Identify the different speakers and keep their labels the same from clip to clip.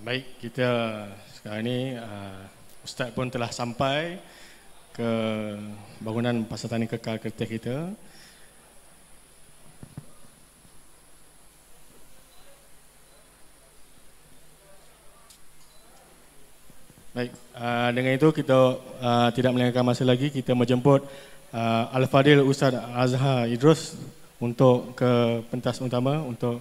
Speaker 1: Baik, kita sekarang ini Ustaz pun telah sampai ke bangunan Pasar Tani Kekal Kerteh kita. Baik, dengan itu kita tidak melengahkan masa lagi, kita menjemput Al-Fadil Ustaz Azhar Idrus untuk ke pentas utama untuk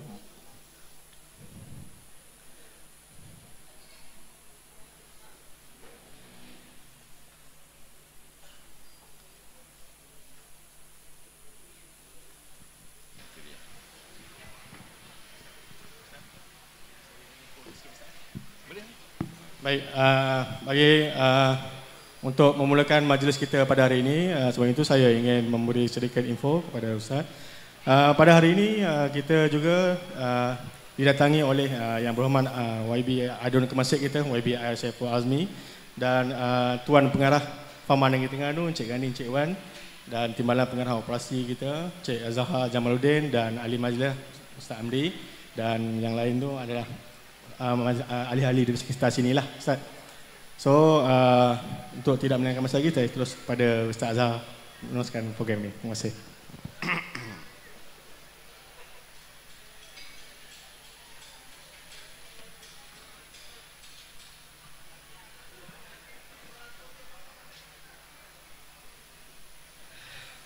Speaker 1: baik, bagi untuk memulakan majlis kita pada hari ini, sebelum itu saya ingin memberi sedikit info kepada Ustaz. Pada hari ini kita juga didatangi oleh Yang Berhormat YB Adun Kemasik kita, YB Air Saiful Azmi, dan Tuan Pengarah Fama Negeri Terengganu, Encik Gani, Encik Wan, dan Timbalan Pengarah Operasi kita, Encik Zahar Jamaluddin, dan Ahli Majlis Ustaz Amri, dan yang lain tu adalah ahli-ahli di sekitar sinilah, Ustaz. So, untuk tidak melengahkan masa lagi, saya terus pada Ustaz Azhar meneruskan program ini. Terima kasih.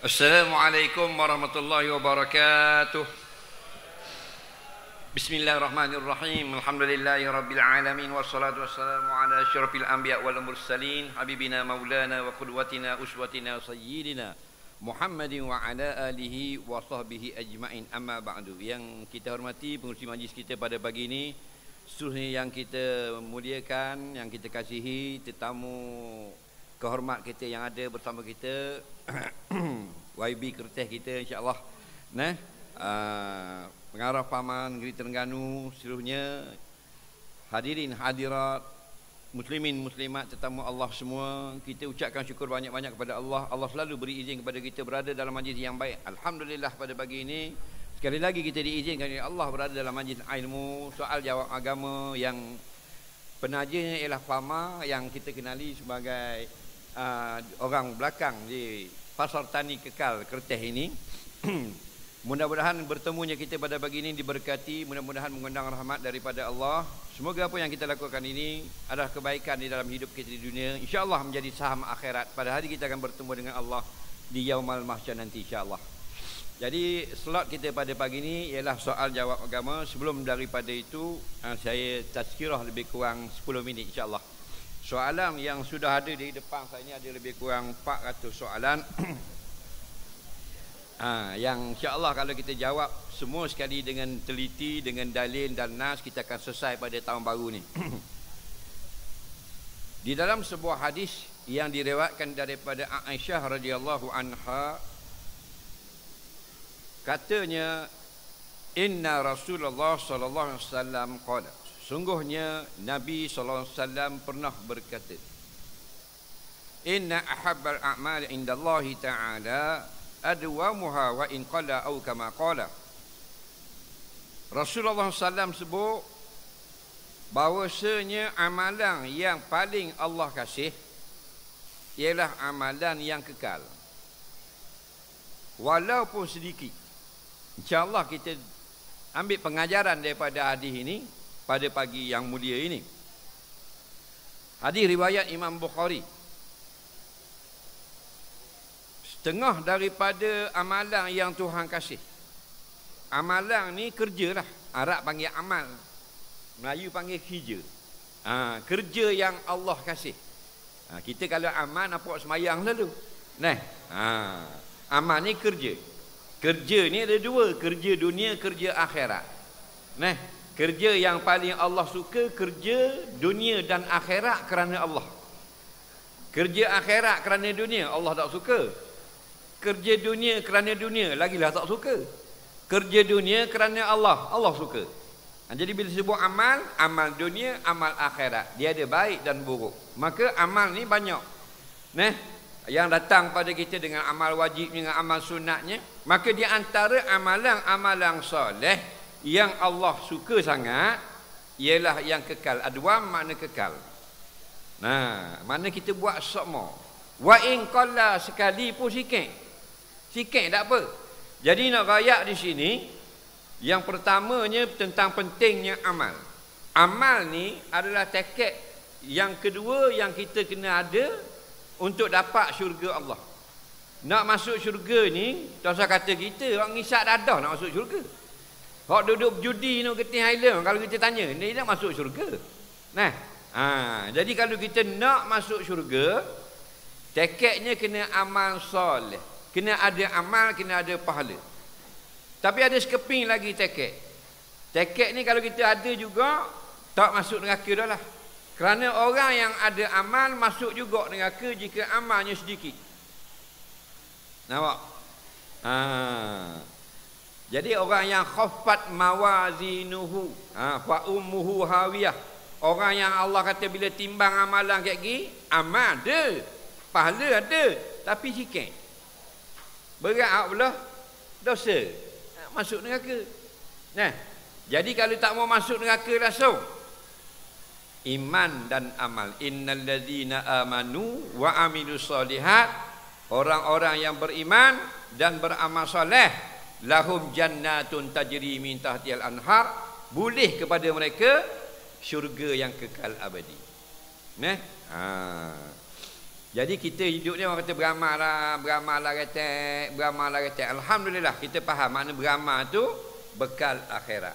Speaker 2: Assalamualaikum warahmatullahi wabarakatuh. Bismillahirrahmanirrahim. Alhamdulillahirabbil alamin wassalatu wassalamu ala asyrafil anbiya wal mursalin habibina maulana wa qudwatina uswatina sayyidina Muhammadin wa ala alihi wa sahbihi ajmain. Amma ba'du. Yang kita hormati pengurusi majlis kita pada pagi ini, seterusnya yang kita muliakan, yang kita kasihi, tetamu kehormat kita yang ada bersama kita YB Kerteh kita, insya-Allah. Pengarah Fama Negeri Terengganu, seluruhnya hadirin hadirat, muslimin muslimat, tetamu Allah semua, kita ucapkan syukur banyak-banyak kepada Allah. Allah selalu beri izin kepada kita berada dalam majlis yang baik. Alhamdulillah, pada pagi ini sekali lagi kita diizinkan oleh Allah berada dalam majlis ilmu, soal jawab agama yang penajanya ialah Fama, yang kita kenali sebagai orang belakang di Pasar Tani Kekal Kerteh ini. Mudah-mudahan bertemunya kita pada pagi ini diberkati, mudah-mudahan mengundang rahmat daripada Allah. Semoga apa yang kita lakukan ini adalah kebaikan di dalam hidup kita di dunia, insya-Allah menjadi saham akhirat. Pada hari kita akan bertemu dengan Allah di Yaumal Mahsyar nanti, insya-Allah. Jadi slot kita pada pagi ini ialah soal jawab agama. Sebelum daripada itu, saya tazkirah lebih kurang 10 minit, insya-Allah. Soalan yang sudah ada di depan saya ini ada lebih kurang 400 soalan. Yang insya-Allah kalau kita jawab semua sekali dengan teliti, dengan dalil dan nas, kita akan selesai pada tahun baru ni. Di dalam sebuah hadis yang diriwayatkan daripada Aisyah radhiyallahu anha, katanya, inna Rasulullah sallallahu alaihi wasallam qala, sungguhnya Nabi sallallahu alaihi wasallam pernah berkata, inna ahabbal a'mali indallahi ta'ala adwamuha wa in qala au kama qala. Rasulullah SAW sebut bahawasanya amalan yang paling Allah kasih ialah amalan yang kekal, walaupun sedikit. InsyaAllah kita ambil pengajaran daripada hadis ini pada pagi yang mulia ini. Hadis riwayat Imam Bukhari. Setengah daripada amalan yang Tuhan kasih, amalan ni kerja lah. Arab panggil amal, Melayu panggil kerja. Kerja yang Allah kasih. Kita kalau amal nampak semayang lalu. Amal ni kerja. Kerja ni ada dua, kerja dunia, kerja akhirat. Kerja yang paling Allah suka, kerja dunia dan akhirat kerana Allah. Kerja akhirat kerana dunia, Allah tak suka. Kerja dunia kerana dunia, lagilah tak suka. Kerja dunia kerana Allah, Allah suka. Jadi bila sebut amal, amal dunia, amal akhirat, dia ada baik dan buruk. Maka amal ni banyak. Yang datang pada kita dengan amal wajib, dengan amal sunatnya. Maka di antara amalan-amalan soleh yang Allah suka sangat, ialah yang kekal. Adwam makna kekal. Nah, mana kita buat semua. Wa in qalla sekali pun sikit. Sikit tak apa. Jadi nak rayak di sini, yang pertamanya tentang pentingnya amal. Amal ni adalah tiket yang kedua yang kita kena ada untuk dapat syurga Allah. Nak masuk syurga ni, tak usah kata kita, orang ngisap dadah nak masuk syurga. Orang duduk berjudi no getih Highland, kalau kita tanya, ni nak masuk syurga. Nah, jadi kalau kita nak masuk syurga, tiketnya kena amal soleh. Kena ada amal, kena ada pahala. Tapi ada sekeping lagi tiket. Tiket ni kalau kita ada juga, tak masuk neraka dah lah. Kerana orang yang ada amal masuk juga neraka jika amalnya sedikit. Nampak? Jadi orang yang khaffat mawazinuhu, fa ummuhu hawiyah. Orang yang Allah kata bila timbang amalan kayak gini, amal ada, pahala ada, tapi sikit. Berat pula dosa, masuk neraka. Nah, jadi kalau tak mau masuk neraka langsung, iman dan amal. Innal ladzina amanu wa amilus solihat, orang-orang yang beriman dan beramal soleh, lahum jannatun tajri min tahtihal anhar, boleh kepada mereka syurga yang kekal abadi. Nah, jadi kita hidup ni orang kata beramal lah kata. Alhamdulillah kita faham makna beramal tu bekal akhirat.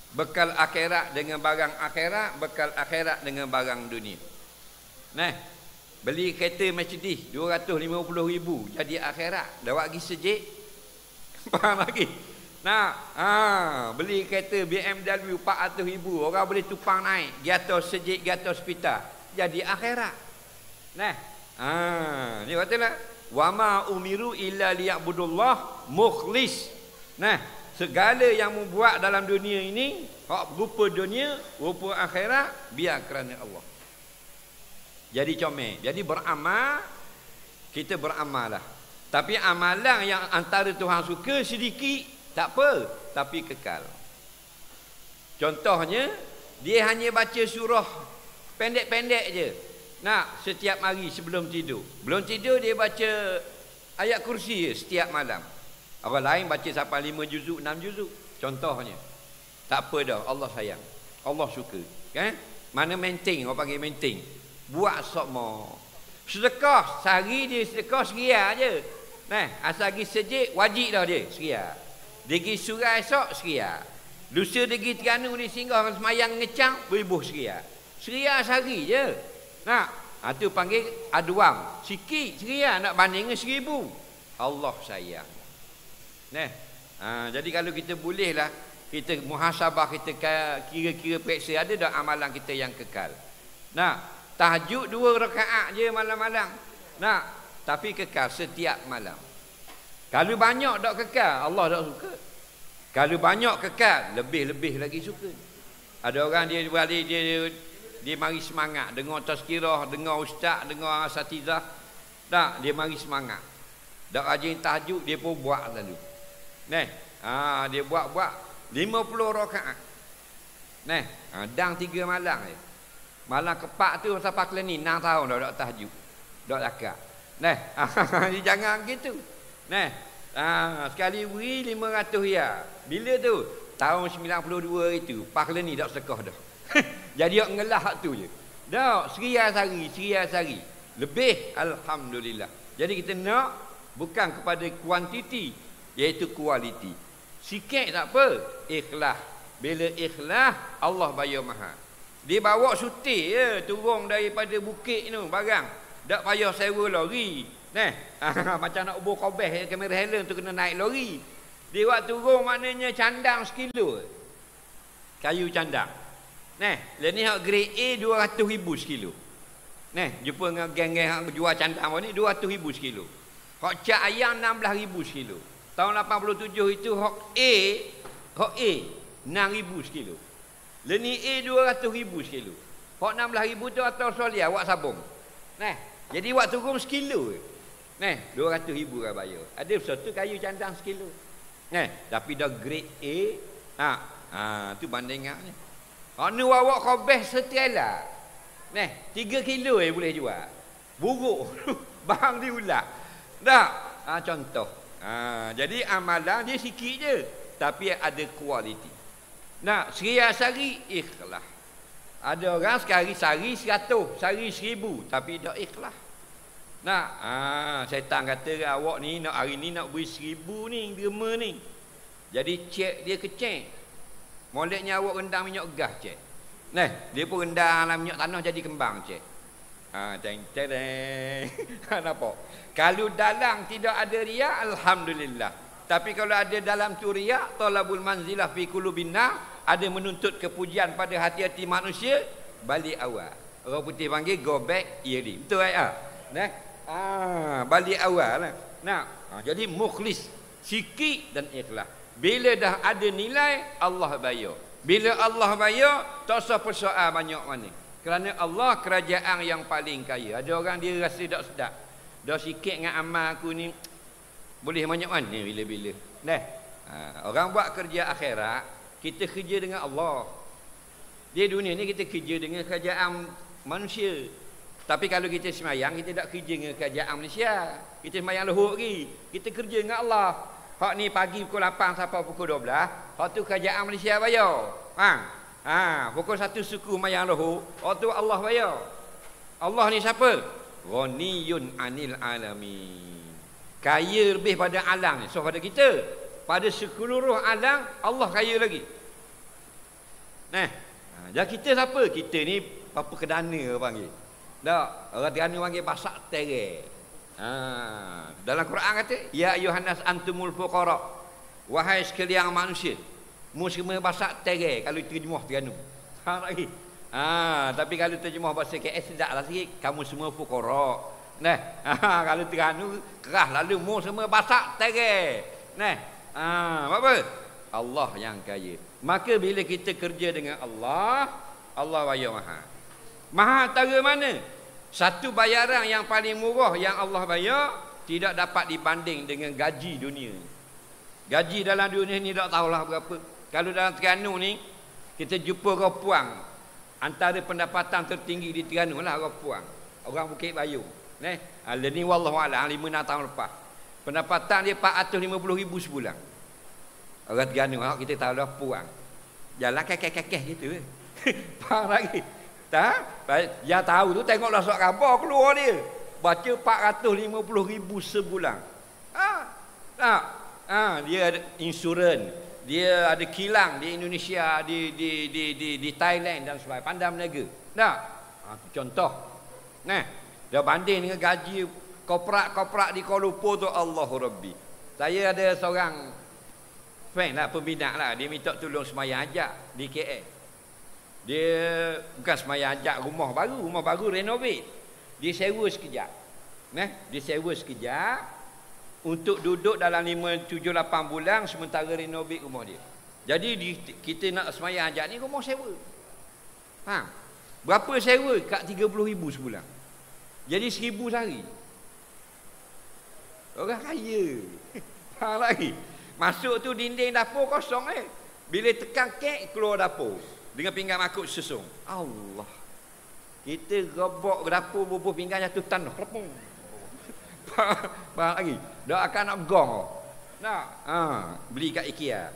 Speaker 2: Bekal akhirat dengan barang akhirat, bekal akhirat dengan barang dunia. Nah, beli kereta Mercedes 250,000 jadi akhirat, dah buat pergi sejik. Faham lagi? Nah, beli kereta BMW 400,000, orang boleh tupang naik, gatos sejik, gatos pita, jadi akhirat. Nah, ni katalah wa ma umiru illa liya'budullah mukhlis. Nah, segala yang membuat dalam dunia ini, hak rupa dunia, rupa akhirat, biar kerana Allah. Jadi comel. Jadi beramal, kita beramal lah. Tapi amalan yang antara Tuhan suka sedikit, tak apa, tapi kekal. Contohnya, dia hanya baca surah pendek-pendek je. Nak setiap hari sebelum tidur. Belum tidur dia baca ayat kursi je setiap malam. Orang lain baca sampai 5 juzuk, 6 juzuk. Contohnya. Tak apa dah, Allah sayang. Allah suka. Kan? Mana maintain, orang panggil maintain. Buat sokmo. Sedekah, sehari dia sedekah seria je. Nah, asal pergi sejik, wajib dah dia, seria. Dia pergi surau esok, seria. Lusa dia pergi Terengganu, dia singgah semayang ngecang, beribuh seria. Seria sehari je. Nah, tu panggil adwam. Sikit seria, nak banding dengan 1000. Allah sayang. Nah, jadi kalau kita bolehlah, kita muhasabah, kita kira-kira periksa, ada dah amalan kita yang kekal. Nah, tahajud 2 rakaat je malam-malam. Nah, tapi kekal setiap malam. Kalau banyak tak kekal, Allah tak suka. Kalau banyak kekal, lebih-lebih lagi suka. Ada orang dia balik, dia mari semangat, dengar tazkirah, dengar ustaz, dengar asatizah. Tak, dia mari semangat. Dak rajin tahajud, dia pun buat lalu. Dia buat 50 rakaat. Dang 3 malam je. Malam keempat tu sampai keleni 6 tahun dah tahajud. Dak zakat. Jangan gitu. Sekali beri 500 riyal. Bila tu? Tahun 92 itu. Pak keleni dak sedekah dah. Jadi nak ngelah hak tu je. Dak seria sehari. Lebih alhamdulillah. Jadi kita nak bukan kepada kuantiti, iaitu kualiti. Sikit tak apa, ikhlas. Bila ikhlas, Allah bayar mahal. Dia bawa suti je, turun daripada bukit tu barang. Tak payah sewa lori. Macam nak ubur kobeh kamera Helen tu kena naik lori. Dia buat turun maknanya candang sekilo. Kayu candang. Lah ni hak grade A 200,000 sekilo. Jumpa dengan geng-geng hak jual candang ni 200,000 sekilo. Hak cat ayam 16,000 sekilo. Tahun 87 itu hak A 6,000 sekilo. Leni A 200,000 sekilo. Hak 16,000 tu atau Australia buat sabung. Jadi buat turun sekilo. 200,000 kan bayar. Ada satu kayu candang sekilo. Tapi dah grade A. Tu bandingannya. Ni awak kobeh setelah. 3 kilo boleh jual. Buruk. Bang diulat. Tak? Contoh. Jadi amalan dia sikit je. Tapi ada kualiti. Sehari ikhlas. Ada orang sehari 100, sehari 1000. Tapi tak ikhlas. Syaitan kata awak ni nak hari ni nak beri 1000 ni, derma ni. Jadi cek dia kecek. Moleknya awak rendang minyak gas cek. Dia pun rendang dalam minyak tanah jadi kembang cek. Nampak? Kalau dalam tidak ada riak, alhamdulillah. Tapi kalau ada dalam tu riak, talabul manzilah fi qulubinna, ada menuntut kepujian pada hati-hati manusia, balik awal. Orang putih panggil go back yearly. Betul tak? Balik awal lah. Jadi mukhlis, sikit dan ikhlas. Bila dah ada nilai, Allah bayar. Bila Allah bayar, tak usah persoal banyak mana. Kerana Allah kerajaan yang paling kaya. Ada orang dia rasa tak sedap. Dah sikit dengan amal aku ni, boleh banyak mana bila-bila. Orang buat kerja akhirat, kita kerja dengan Allah. Di dunia ni kita kerja dengan kerajaan manusia. Tapi kalau kita semayang, kita tak kerja dengan kerajaan Malaysia. Kita semayang lohok lagi. Kita kerja dengan Allah. Hak ni pagi pukul 8 sampai pukul 12. Hak tu kerajaan Malaysia bayar. Pukul 1 suku semayang lohok. Hak tu Allah bayar. Allah ni siapa? Ghaniyun anil alamin. Kaya lebih pada alam ni. So pada kita, pada seluruh alam, Allah kaya lagi. Jadi kita siapa? Kita ni apa kedana panggil. Tak, orang Terengganu panggil basak terek. Dalam Quran kata, ya ayuhannas antumul fuqara. Wahai sekalian manusia, mu semua basak terek kalau terjemah Terengganu. Lagi. Tapi kalau terjemah bahasa KS sedaplah sikit, kamu semua fuqara. Kalau Terengganu keras lalu mu semua basak terek. Apa? Allah yang kaya. Maka bila kita kerja dengan Allah, Allah bayar mahal. Mahal tara mana? Satu bayaran yang paling murah yang Allah bayar tidak dapat dibanding dengan gaji dunia. Gaji dalam dunia ni tak tahulah berapa. Kalau dalam Terengganu ni kita jumpa orang puang, antara pendapatan tertinggi di Terengganu lah orang puang, orang Bukit Bayu. Ni wallahualam 5-6 tahun lepas. Pendapatan dia 450,000 sebulan. Orang Terengganu kita tahu lah puang. Jalan kekeh-kekeh gitu. Faham lagi? Yang tahu tu tengoklah surat khabar keluar dia. Baca 450,000 sebulan. Dia ada insurans, dia ada kilang di Indonesia, di Thailand dan sebagainya, pandai berniaga. Contoh. Dia banding dengan gaji korporat di Kuala Lumpur tu, Allahu Rabbi. Saya ada seorang fan lah, pembina lah, dia minta tolong semayang ajak di KL. Dia bukan semayang ajak rumah baru renovate. Dia sewa sekejap. Dia sewa sekejap untuk duduk dalam 5, 7, 8 bulan sementara renovate rumah dia. Jadi kita nak semayang ajak ni rumah sewa. Berapa sewa? Kat 30,000 sebulan. Jadi 1,000 sehari. Orang kaya. Faham lagi? Masuk tu dinding dapur kosong Bila tekan kek keluar dapur dengan pinggan makuk susung. Allah. Kita rebok dapur bubuh pinggan jatuh tanah. Faham lagi? Dah akan nak gong. Beli kat IKEA.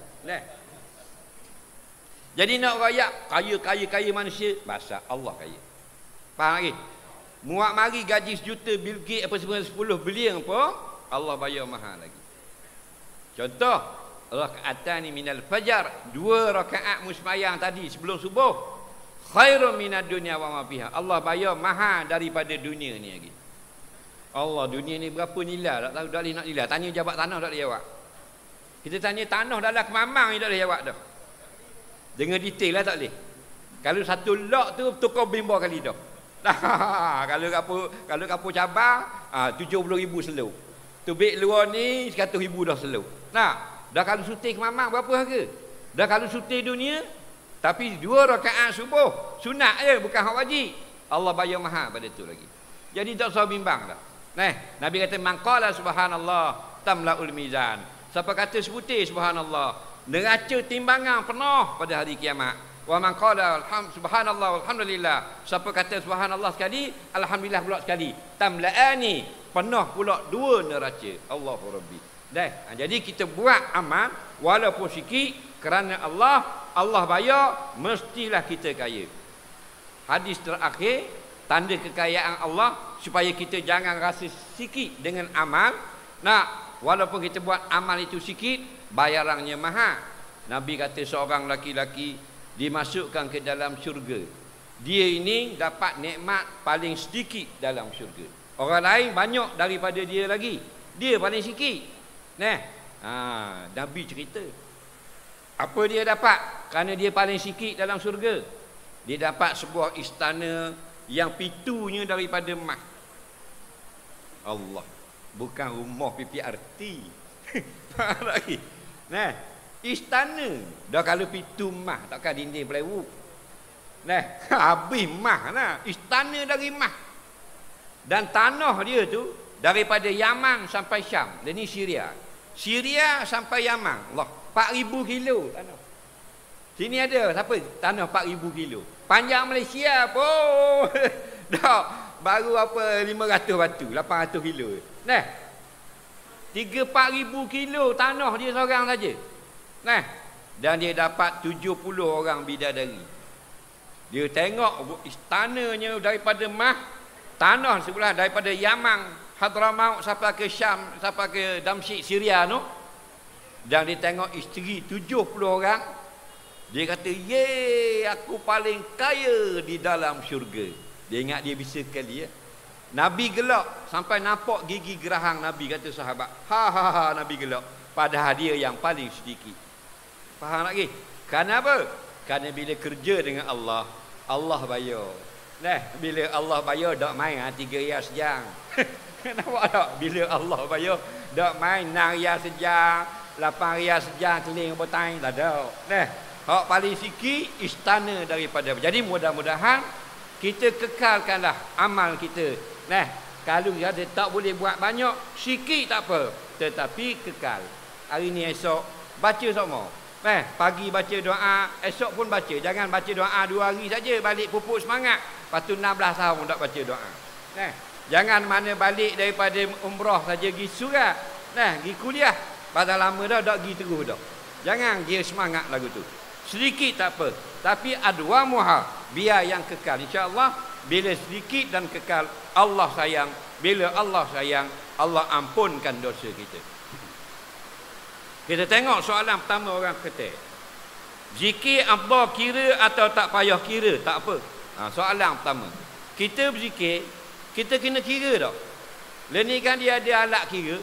Speaker 2: Jadi nak rakyat kaya manusia, bahasa Allah kaya. Faham lagi? Muak mari gaji 1 juta Bill Gates apa 10 bilion apa, Allah bayar mahal lagi. Contoh, rakaatani minal fajar, 2 rakaat musmayang tadi sebelum subuh, khairun minad dunya wa ma fiha. Allah bayar mahal daripada dunia ni lagi. Allah, dunia ni berapa nilai? Tak tahu dak boleh nak nilai. Tanya jabat tanah tak boleh jawab. Kita tanya tanah dalam Kemamang ni tak boleh jawab dah. Dengan detail lah tak boleh. Kalau satu lot tu tukar bimbo kali dah. Kalau kapur cabang 70,000 selo. Tubik luar ni 100,000 dah selo. Dah kalau suti Kemamang berapa harga? Dah kalau suti dunia, tapi 2 rakaat subuh sunat je, bukan hak wajib. Allah bayar mahal pada tu lagi. Jadi tak usah bimbang dah. Nabi kata man qala subhanallah tamlaul mizan. Siapa kata sebutir subhanallah, neraca timbangan penuh pada hari kiamat. Wa man qala subhanallah walhamdulillah. Siapa kata subhanallah sekali, alhamdulillah pula sekali. Tamla'ani, penuh pula 2 neraca. Allahu Rabbi. Dah. Jadi kita buat amal walaupun sikit kerana Allah bayar, mestilah kita kaya. Hadis terakhir, tanda kekayaan Allah supaya kita jangan rasa sikit dengan amal. Walaupun kita buat amal itu sikit, bayarannya mahal. Nabi kata seorang laki-laki dimasukkan ke dalam syurga. Dia ini dapat nikmat paling sedikit dalam syurga. Orang lain banyak daripada dia lagi. Dia paling sikit. Nabi cerita. Apa dia dapat? Kerana dia paling sikit dalam syurga. Dia dapat sebuah istana yang pitunya daripada emas. Allah. Bukan rumah PPRT. Faham lagi? Istana. Dah kalau pitu emas, takkan dinding plywood. Habis emas lah. Istana dari emas. Dan tanah dia tu daripada Yaman sampai Syam. Dan ni Syria. Syria sampai Yaman. Allah, 4,000 kilo tanah. Sini ada siapa? Tanah 4,000 kilo. Panjang Malaysia pun dah baru 500 batu, 800 kilo. 3-4,000 kilo tanah dia seorang saja. Dan dia dapat 70 orang bidadari. Dia tengok istananya daripada emas, tanah sebelah daripada Yaman, Hadramaut sampai ke Syam, sampai ke Damsyik Syria tu. Dan dia tengok isteri 70 orang. Dia kata, "Ye, aku paling kaya di dalam syurga." Dia ingat dia bisa sekali ya. Nabi gelak sampai nampak gigi gerahang Nabi, kata sahabat. Ha, Nabi gelak. Padahal dia yang paling sedikit. Faham lagi? Kerana apa? Kerana bila kerja dengan Allah, Allah bayar. Bila Allah bayar, tak main 3 riyal sejam. Nampak tak? Bila Allah bayar, tak main 6 riyal sejam, 8 riyal sejam keling bertain. Tak ada. Hak paling sikit istana daripada. Jadi mudah-mudahan kita kekalkanlah amal kita. Kalau ada tak boleh buat banyak, sikit tak apa, tetapi kekal. Hari ni esok baca semua. Pagi baca doa, esok pun baca. Jangan baca doa 2 hari saja, balik pupuk semangat. Lepas tu 16 tahun tak baca doa. Jangan mana balik daripada umrah saja pergi surat. Pergi kuliah. Pada lama dah tak pergi terus dah. Jangan dia semangat lagu tu. Sedikit tak apa, tapi adwa muha, biar yang kekal. InsyaAllah bila sedikit dan kekal, Allah sayang. Bila Allah sayang, Allah ampunkan dosa kita. Kita tengok soalan pertama orang kata, zikir afdal kira atau tak payah kira? Tak apa. Soalan pertama, kita berzikir, kita kena kira tak? Ni kan dia ada alat kira.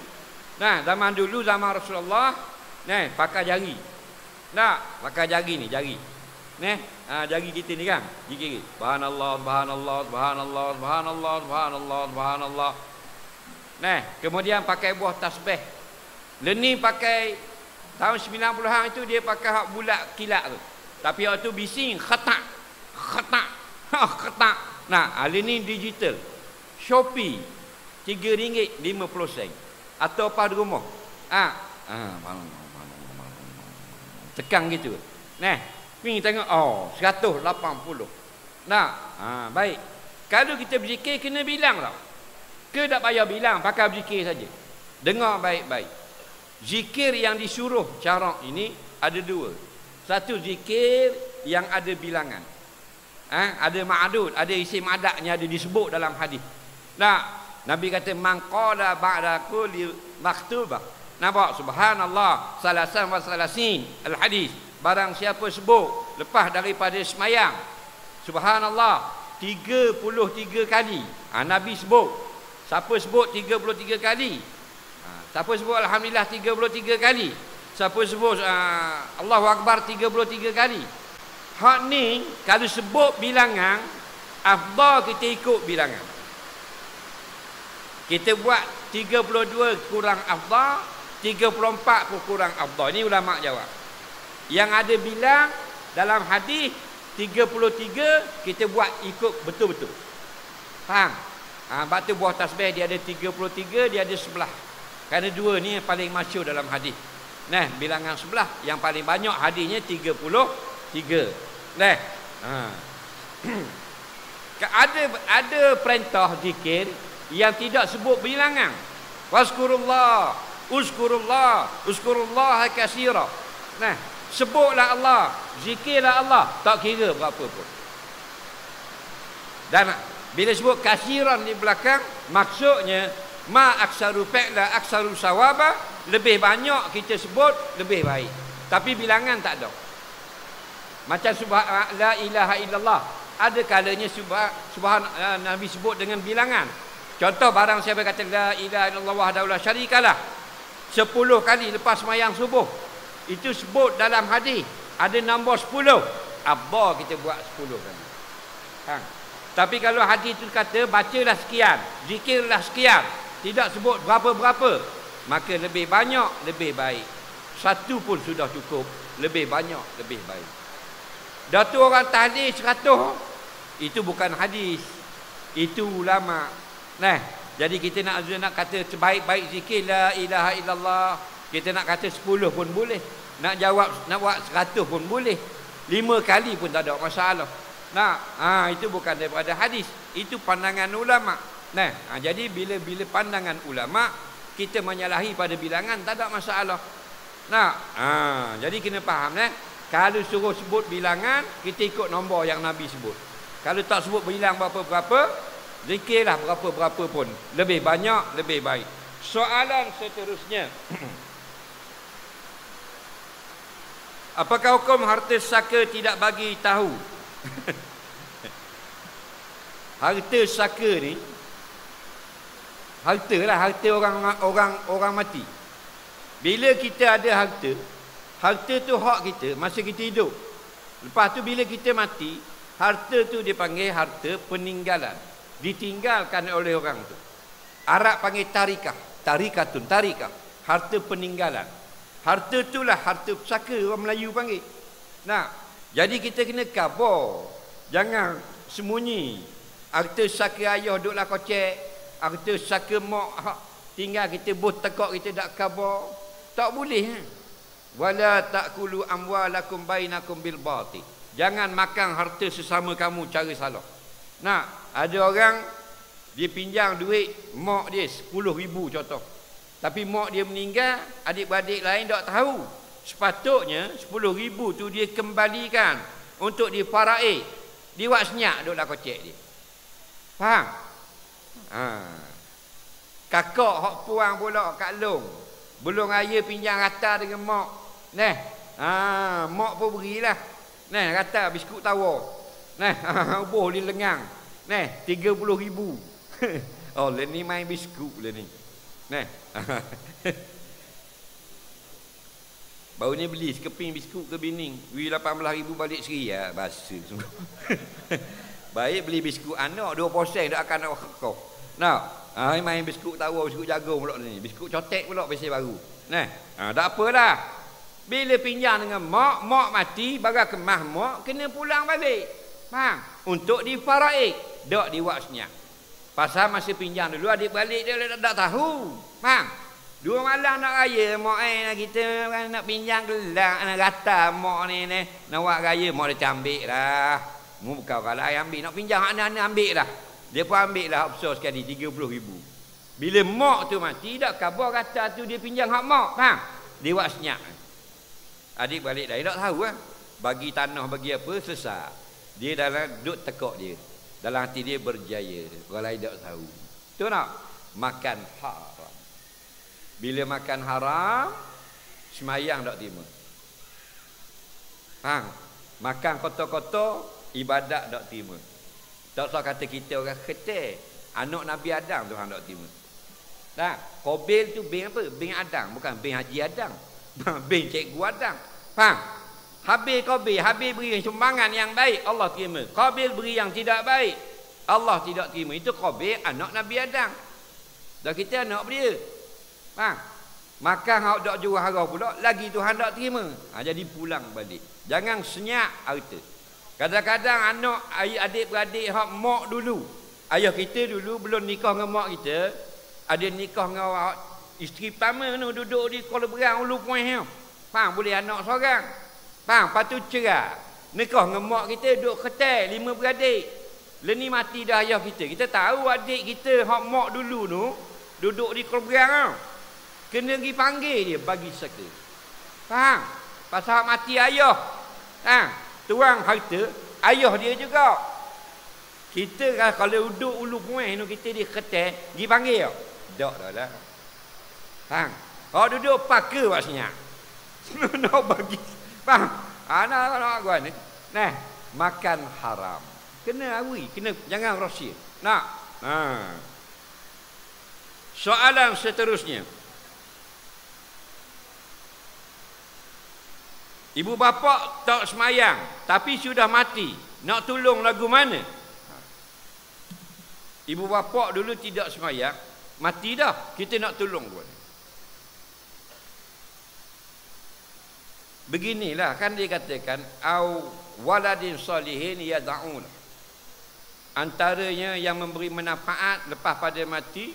Speaker 2: Zaman dulu, zaman Rasulullah, pakai jari. Pakai jari ni, jari. Jari kita ni kan, zikir. Subhanallah, subhanallah, subhanallah, subhanallah, subhanallah, subhanallah. Kemudian pakai buah tasbih. Ni pakai tahun 90-an itu dia pakai hak bulat kilat tu. Tapi hak tu bising khatak. Khatak. Hari ni digital. Shopee RM3.50 atau apa di rumah. Tekan gitu. Ni tengok 180. Baik. Kalau kita berzikir kena bilang tau. Ke tak payah bilang, pakai berzikir saja. Dengar baik-baik. Zikir yang disuruh syarak ini ada 2. Satu zikir yang ada bilangan. Ada ma'adud, ada isim adaknya, ada disebut dalam hadis. Nabi kata man qala ba'da kulli maktubah. Nampak? Subhanallah salasan wa salasin al-hadis. Barang siapa sebut lepas daripada semayang Subhanallah 33 kali. Nabi sebut. Siapa sebut 33 kali? Siapa sebut Alhamdulillah 33 kali? Siapa sebut Allahu Akbar 33 kali? Hak ni kalau sebut bilangan, afdal kita ikut bilangan. Kita buat 32 kurang afdal, 34 pun kurang afdal. Ini ulama jawab. Yang ada bilang dalam hadis 33, kita buat ikut betul-betul. Faham? Batu buah tasbih dia ada 33, dia ada sebelah. Kerana 2 ni yang paling masyhur dalam hadis. Bilangan sebelah yang paling banyak hadisnya 33. Nah. Ada perintah zikir yang tidak sebut bilangan. Wazkurullah, uzkurullah katsira. Nah, sebutlah Allah, zikirlah Allah, tak kira berapa pun. Dan bila sebut kasiran di belakang, maksudnya ma aksaru fa'la aksaru sawaba, lebih banyak kita sebut lebih baik. Tapi bilangan tak ada. Macam la ilaha illallah, ada kalanya subhan Nabi sebut dengan bilangan. Contoh, barang siapa kata la ilaha illallah wahdahu la syarikalah 10 kali lepas sembahyang subuh, itu sebut dalam hadis ada nombor 10. Abah kita buat 10 kali. Tapi kalau hadis itu kata bacalah sekian, zikirlah sekian, tidak sebut berapa-berapa, maka lebih banyak lebih baik. Satu pun sudah cukup, lebih banyak lebih baik. Dah tu orang tahlil 100, itu bukan hadis, itu ulama. Nah, jadi kita nak kata sebaik-baik zikir la ilaha illallah, kita nak kata 10 pun boleh, nak buat 100 pun boleh, 5 kali pun tak ada masalah. Nah, itu bukan daripada hadis, itu pandangan ulama. Nah, jadi bila pandangan ulama, kita menyalahi pada bilangan tak ada masalah. Nah, jadi kena faham kalau suruh sebut bilangan, kita ikut nombor yang Nabi sebut. Kalau tak sebut bilang berapa-berapa, zikirlah berapa-berapa pun, lebih banyak lebih baik. Soalan seterusnya, apakah hukum harta saka tidak bagi tahu? Harta saka ni, harta orang mati. Bila kita ada harta tu hak kita masa kita hidup. Lepas tu bila kita mati, harta tu dipanggil harta peninggalan, ditinggalkan oleh orang tu. Arab panggil tarikah, harta peninggalan. Harta itulah harta pusaka, orang Melayu panggil. Nah, jadi kita kena khabar, jangan sembunyi. Harta saka ayah duduklah kocek, harta saka mak tinggal kita bos tekak, kita tak khabar, tak boleh. Wala ta'kulu amwalakum bainakum bil batil. Jangan makan harta sesama kamu cara salah. Nah, ada orang dia pinjam duit mak dia 10,000 contoh. Tapi mak dia meninggal, adik-beradik lain tak tahu. Sepatutnya 10,000 tu dia kembalikan untuk difaraid. Dia buat senyak duduklah kocek dia. Faham? Kakak hak puang pula kat long, belum raya pinjam rata dengan mak. Nah, mak pun berilah. Nah, rata biskut tawar. Nah, boleh lengang. Nah, 30,000. Oh, le ni main biskut le ni. Nah. Baru ni beli sekeping biskut ke bining. Wi 18,000 balik seri ya, basa semua. Baik beli biskut anak 2% dak akan nak kau. Nah, main biskut tawar, biskut jagung pula ni. Biskut cotek pula biasa baru. Nah, tak apalah. Bila pinjam dengan mak mati, bagai kemah mak kena pulang balik. Faham? Untuk difaraid, dak diwak senyap. Pasal masa pinjam dulu adik balik dia tak tahu. Faham? 2 malam nak raya mak kita nak pinjam gelak nak rata mak ni nak buat raya, mak dia ambil lah. Mu bukan kalau ambil nak pinjam anak-anak ambil lah. Dia pun ambil lah besar sekali 30,000. Bila mak tu mati, tak khabar kata tu dia pinjam hak mak. Faham? Dia buat senyap. Adik balik dah, tak tahu lah. Bagi tanah, bagi apa, sesat. Dia dalam duduk tekak dia. Dalam hati dia berjaya. Orang lain tak tahu. Itu nak? Makan haram. Bila makan haram, semayang tak terima. Makan kotor-kotor, ibadat tak terima. Tak usah kata kita orang ketel. Anak Nabi Adam tu orang tak terima. Qabil tu bin apa? Bin Adam, bukan bin Haji Adam. Bin Cikgu Adam. Faham? Habil Qabil, Habil beri sumbangan yang baik, Allah terima. Qabil beri yang tidak baik, Allah tidak terima. Itu Qabil anak Nabi Adam. Dan kita anak dia. Faham? Makan hak dak jual harga pula, lagi Tuhan tak terima. Jadi pulang balik. Jangan senyap harta. Kadang-kadang anak adik-beradik hak mak dulu. Ayah kita dulu belum nikah dengan mak kita, ada nikah dengan isteri pertama tu duduk di Kuala Berang Ulu Puan. Faham? Boleh anak seorang. Faham? Lepas tu cerai. Nikah dengan mak kita duduk ketel 5 beradik. Leni mati dah ayah kita. Kita tahu adik kita hak mak dulu tu duduk di keluarga. Kena pergi panggil dia bagi saka. Faham? Pasal mati ayah. Tuang harta ayah dia juga. Kita kalau duduk ulu puan tu kita di ketel pergi panggil tak? Tak dah lah. Faham? Kalau duduk paka maksudnya. Nak bagi. Faham? Nak gua ni. Nah, makan haram. Kena awi, jangan rahsia. Nak. Soalan seterusnya. Ibu bapa tak semayang tapi sudah mati. Nak tolong lagu mana? Ibu bapa dulu tidak semayang, mati dah. Kita nak tolong buat. Beginilah kan dia katakan au waladin salihin yad'un. Antaranya yang memberi manfaat lepas pada mati,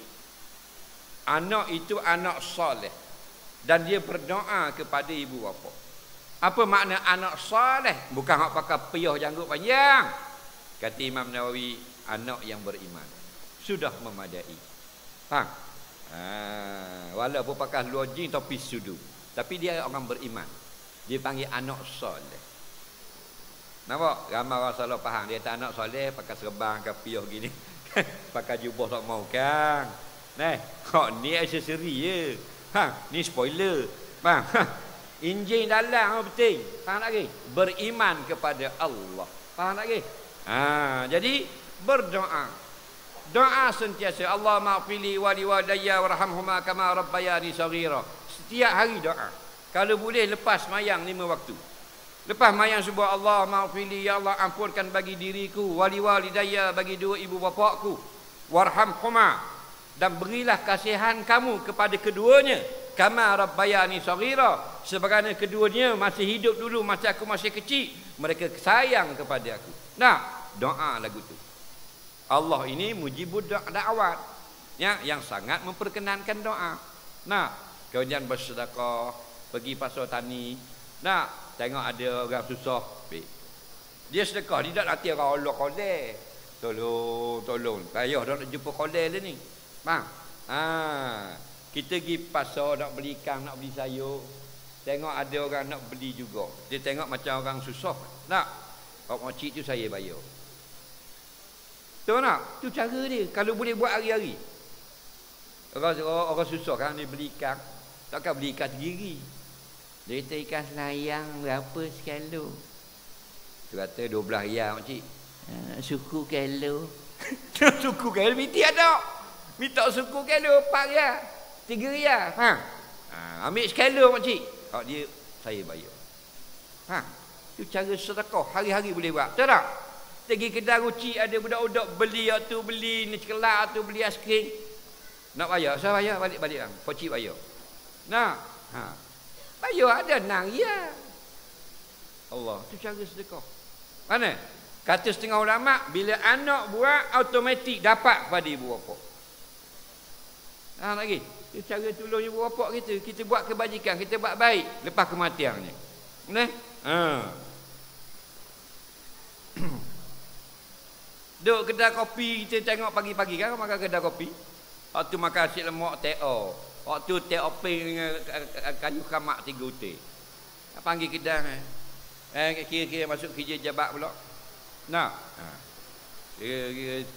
Speaker 2: anak itu anak soleh dan dia berdoa kepada ibu bapa. Apa makna anak soleh? Bukan hak pakai piyah janggut panjang. Kata Imam Nawawi, anak yang beriman. Sudah memadai. Faham? Walaupun pakai lojing tapi sudu. Tapi dia orang beriman. Dia panggil anak soleh. Nampak? Ramai orang salah faham. Dia tak anak soleh pakai serban ke piyah gini. Pakai jubah tak mau kan. Nah, kok ni aksesori je. Ni spoiler. Faham? Injil dalam penting. Faham tak lagi? Beriman kepada Allah. Faham tak lagi? Jadi berdoa. Doa sentiasa. Allah maghfirli wa liwalidayya warhamhuma kama rabbayani saghira. Setiap hari doa. Kalau boleh lepas mayang 5 waktu. Lepas mayang sebut Allah maghfirli, ya Allah ampunkan bagi diriku, wa liwalidayya bagi dua ibu bapaku, warhamhuma dan berilah kasihan kamu kepada keduanya. Kama rabbayani saghira, sebagaimana keduanya masih hidup dulu masa aku masih kecil, mereka sayang kepada aku. Nah, doa lagu tu. Allah ini mujibud da'wat, ya, yang sangat memperkenankan doa. Nah, kemudian bersedekah, pergi pasar tani. Nah, tengok ada orang susah, dia sedekah, dia tak nanti orang Allah qadar. Tolong. Payah dah nak jumpa qadar dia ni. Faham? Kita pergi pasar nak beli ikan, nak beli sayur. Tengok ada orang nak beli juga. Dia tengok macam orang susah. Nak? Kalau makcik tu saya bayar. Tahu tak? Tu cara dia. Kalau boleh buat hari-hari. Orang susah kan dia beli ikan. Takkan beli ikan sendiri. Dia kata ikan selayang berapa sekilo? Tu kata 12 riyal makcik. Suku kilo. Suku kilo mesti ada. Minta suku kilo 4 riyal. 3 riyal. Ambil sekilo makcik. Kalau dia saya bayar. Tu cara sedekah. Hari-hari boleh buat. Tahu tak? Pergi kedai ruci ada budak-budak beli tu beli ni cekelat tu beli aiskrim. Nak bayar, saya bayar balik-balik lah. Pocik bayar. Nah, bayar ada nang ya. Allah, tu cara sedekah. Mana? Kata setengah ulama, bila anak buat automatik dapat pada ibu bapa. Lagi. Tu cara tolong ibu bapa kita. Kita buat kebajikan, kita buat baik lepas kematiannya. Nah. Duk kedai kopi kita tengok pagi-pagi kan makan kedai kopi. Waktu makan nasi lemak teo. Waktu teo ping kayu kamak 3 utir. Panggil kedai. Kira-kira masuk kerja jabat pula. Nak.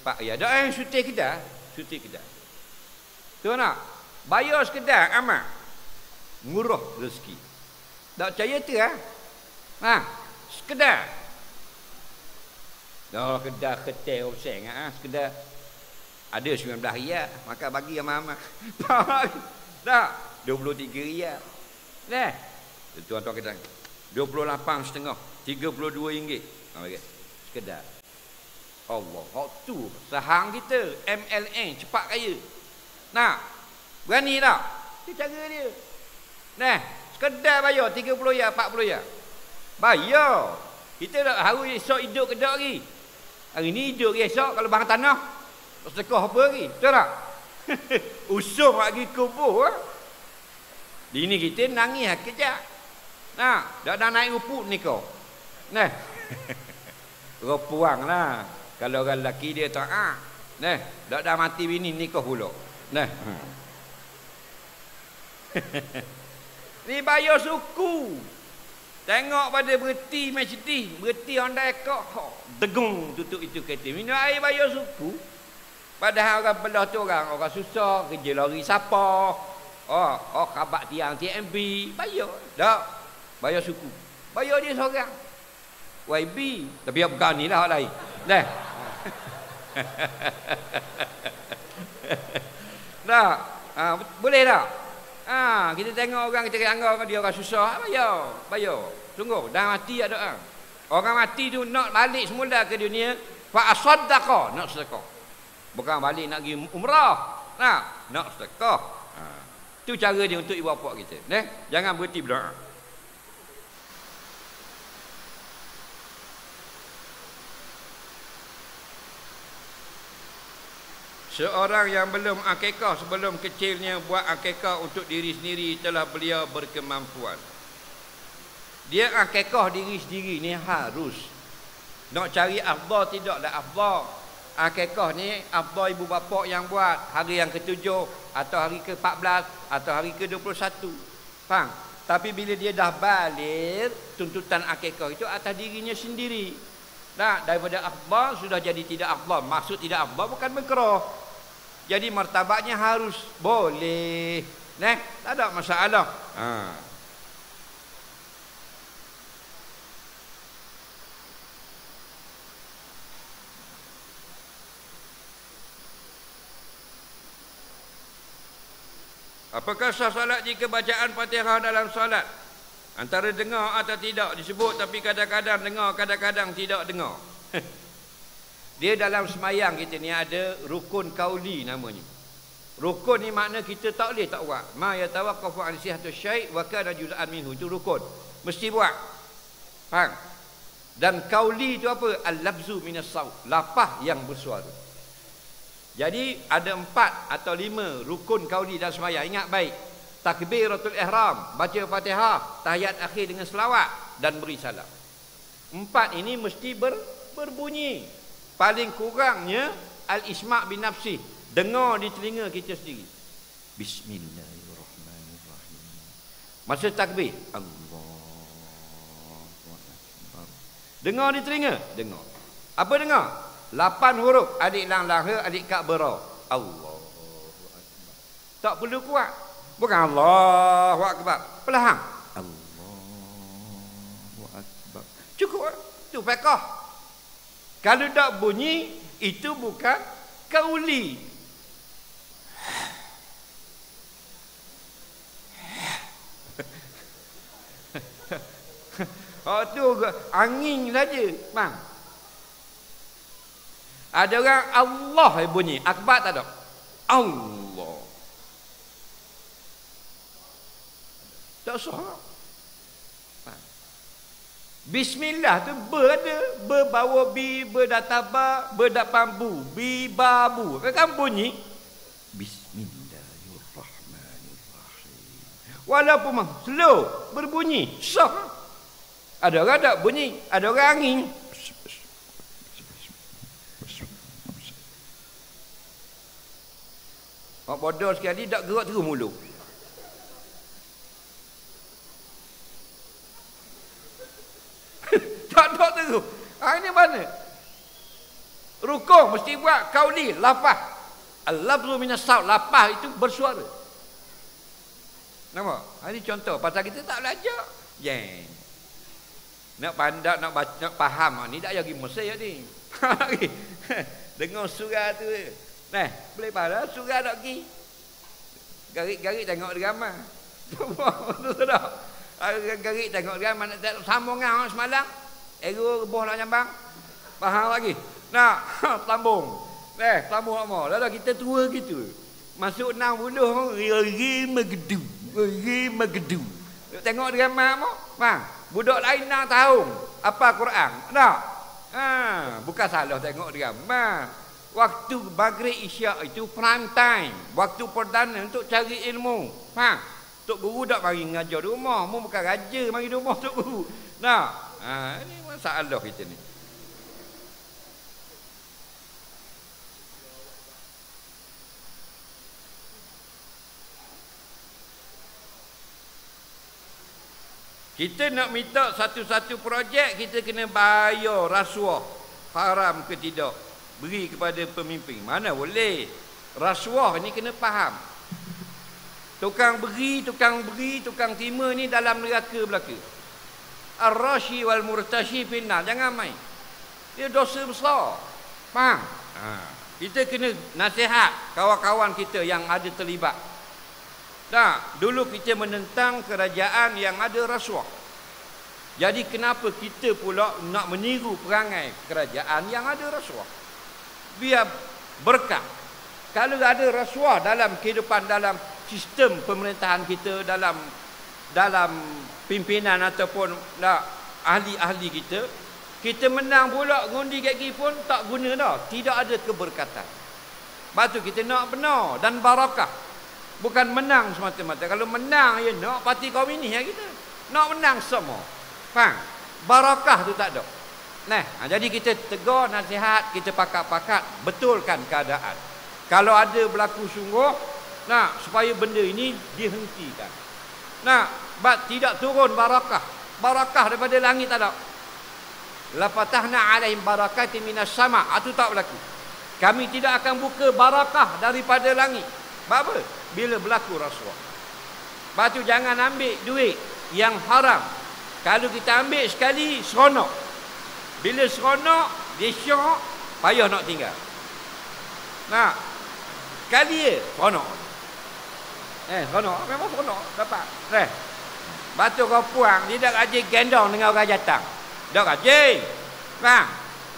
Speaker 2: Pak ya dah syuting kedai. Tu nak. Bayar sekedar amat. Murah rezeki. Tak percaya tu sekedar. Dah kedai ketel oseng sekedar ada 19 riyal, maka bagi amat-amat. Tak, 23 riyal. Nah, tuan-tuan kedai 28,5, 32 ringgit. Okey. Sekedar. Allah, waktu sahang kita MLN cepat kaya. Nah, berani tak? Itu cara dia. Nah, sekedar bayar 30 riyal, 40 riyal. Bayar. Kita tak harus esok hidup kedai lagi. Hari ni hidup esok kalau bang tanah. Sedekah apa lagi? Betul tak? Usung lagi kubur. Di ni kita nangis kejap. Nah, dah naik ruput ni kau. Nah. Repuang lah. Kalau orang lelaki dia taat. Dah mati bini nikah pula. Ni bayar suku. Tengok pada berhenti main sedih. Berhenti Honda ekor. Degung tutup itu kereta. Minum air bayar suku. Padahal orang belah tu orang susah. Kerja lori siapa. Kabak tiang TMB. Bayar. Tak. Bayar suku. Bayar dia seorang. YB. Tapi yang bukan ni lah orang lain. Tak. Boleh tak? Kita tengok orang, kita anggap dia orang susah, bayar. Sungguh, dah mati ada. Orang mati tu nak balik semula ke dunia, fa asaddaqa, nak sedekah. Bukan balik nak pergi umrah. Nak sedekah. Tu cara dia untuk ibu bapa kita. Jangan berhenti berdoa. Seorang yang belum akikah sebelum kecilnya buat akikah untuk diri sendiri telah beliau berkemampuan. Dia akikah diri sendiri ni harus. Nak cari afdal tidaklah afdal. Akikah ni afdal ibu bapa yang buat hari yang ke-7 atau hari ke-14 atau hari ke-21. Faham? Tapi bila dia dah balik, tuntutan akikah itu atas dirinya sendiri. Daripada afdal sudah jadi tidak afdal. Maksud tidak afdal bukan makruh. Jadi martabatnya harus boleh. Tak ada masalah. Apakah sah solat jika bacaan Fatihah dalam solat? Antara dengar atau tidak disebut, tapi kadang-kadang dengar, kadang-kadang tidak dengar. Dia dalam semayang kita ni ada rukun kauli namanya. Rukun ni makna kita tak boleh tak buat. Ma yatawaqqafu an sihhatu syai' wa kana juz'an minhu. Itu rukun. Mesti buat. Faham? Dan kauli itu apa? Al-lafzu minas saut. Lafaz yang bersuara. Jadi ada 4 atau 5 rukun kauli dalam semayang. Ingat baik. Takbiratul ihram, baca Fatihah, tahiyat akhir dengan selawat dan beri salam. 4 ini mesti berbunyi. Paling kurangnya al-isma' bin nafsi, dengar di telinga kita sendiri. Bismillahirrahmanirrahim. Masa takbir, Allahu Akbar. Dengar di telinga, dengar. Apa dengar? 8 huruf, adik lam lahir, adik kak bera. Allahu Akbar. Tak perlu kuat. Bukan Allahu Akbar, perlahan. Allahu Akbar. Cukup. Tu fiqh. Kalau tak bunyi, itu bukan kauli. Tu angin saja, bang. Ada orang Allah bunyi, akbar tak ada. Allah. Tak sah. Bismillah tu ada, bawa bi, databa, dapan bu, bi babu. Kan bunyi Bismillahirrahmanirrahim. Walaupun slow berbunyi, sah. Ada orang tak bunyi, ada orang angin. Mak bodoh sekali tak gerak terus mulut. Tak terus. Ini mana? Rukun mesti buat kauli, lafaz. Al-lafzu minas saut, lafaz itu bersuara. Nampak? Ini contoh pasal kita tak belajar. Nak pandai, nak baca, nak faham ni tak payah pergi Mesir ni. Dengar surah tu. Boleh faham surah tak pergi. Garik-garik tengok drama. Betul tak? Garik tengok drama nak sambung dengan orang semalam. Ego reboh nak nyambang. Faham lagi? Nak sambung. Sambung apa? Lalu kita tua gitu. Masuk 60 ri magedu. Tengok drama apa? Faham? Budak lain 6 tahun apa Quran. Tak? Bukan salah tengok drama. Waktu maghrib isyak itu prime time. Waktu perdana untuk cari ilmu. Faham? Tok guru tak mari ngajar di rumah. Mu bukan raja mari di rumah tok guru. Nah, Ini masalah kita ni. Kita nak minta satu-satu projek, kita kena bayar rasuah. Haram ke tidak? Beri kepada pemimpin. Mana boleh? Rasuah ni kena faham. Tukang beri, tukang terima ni dalam neraka belaka. Ar-rashi wal murtashi finnar. Jangan main. Dia dosa besar. Faham? Kita kena nasihat kawan-kawan kita yang ada terlibat. Dulu kita menentang kerajaan yang ada rasuah. Jadi kenapa kita pula nak meniru perangai kerajaan yang ada rasuah? Biar berkah. Kalau ada rasuah dalam kehidupan, dalam sistem pemerintahan kita, dalam pimpinan ataupun ahli-ahli kita, kita menang pula ngundi kaki pun tak guna dah. Tidak ada keberkatan. Sebab tu kita nak benar dan barakah. Bukan menang semata-mata. Kalau menang ya nak parti komunis ya kita. Nak menang semua. Faham? Barakah tu tak ada. Jadi kita tegur, nasihat, kita pakat-pakat betulkan keadaan. Kalau ada berlaku sungguh, supaya benda ini dihentikan. Sebab tidak turun barakah. Barakah daripada langit tak ada. La fatahna alaihim barakatin minas sama. Itu tak berlaku. Kami tidak akan buka barakah daripada langit. Sebab apa? Bila berlaku rasuah. Lepas tu jangan ambil duit yang haram. Kalau kita ambil sekali, seronok. Bila seronok, dia syok, payah nak tinggal. Sekali je, seronok. Seronok, memang seronok. Dapat. Lepas tu kau puang, dia dah rajin gendong dengan orang jatang. Dah rajin.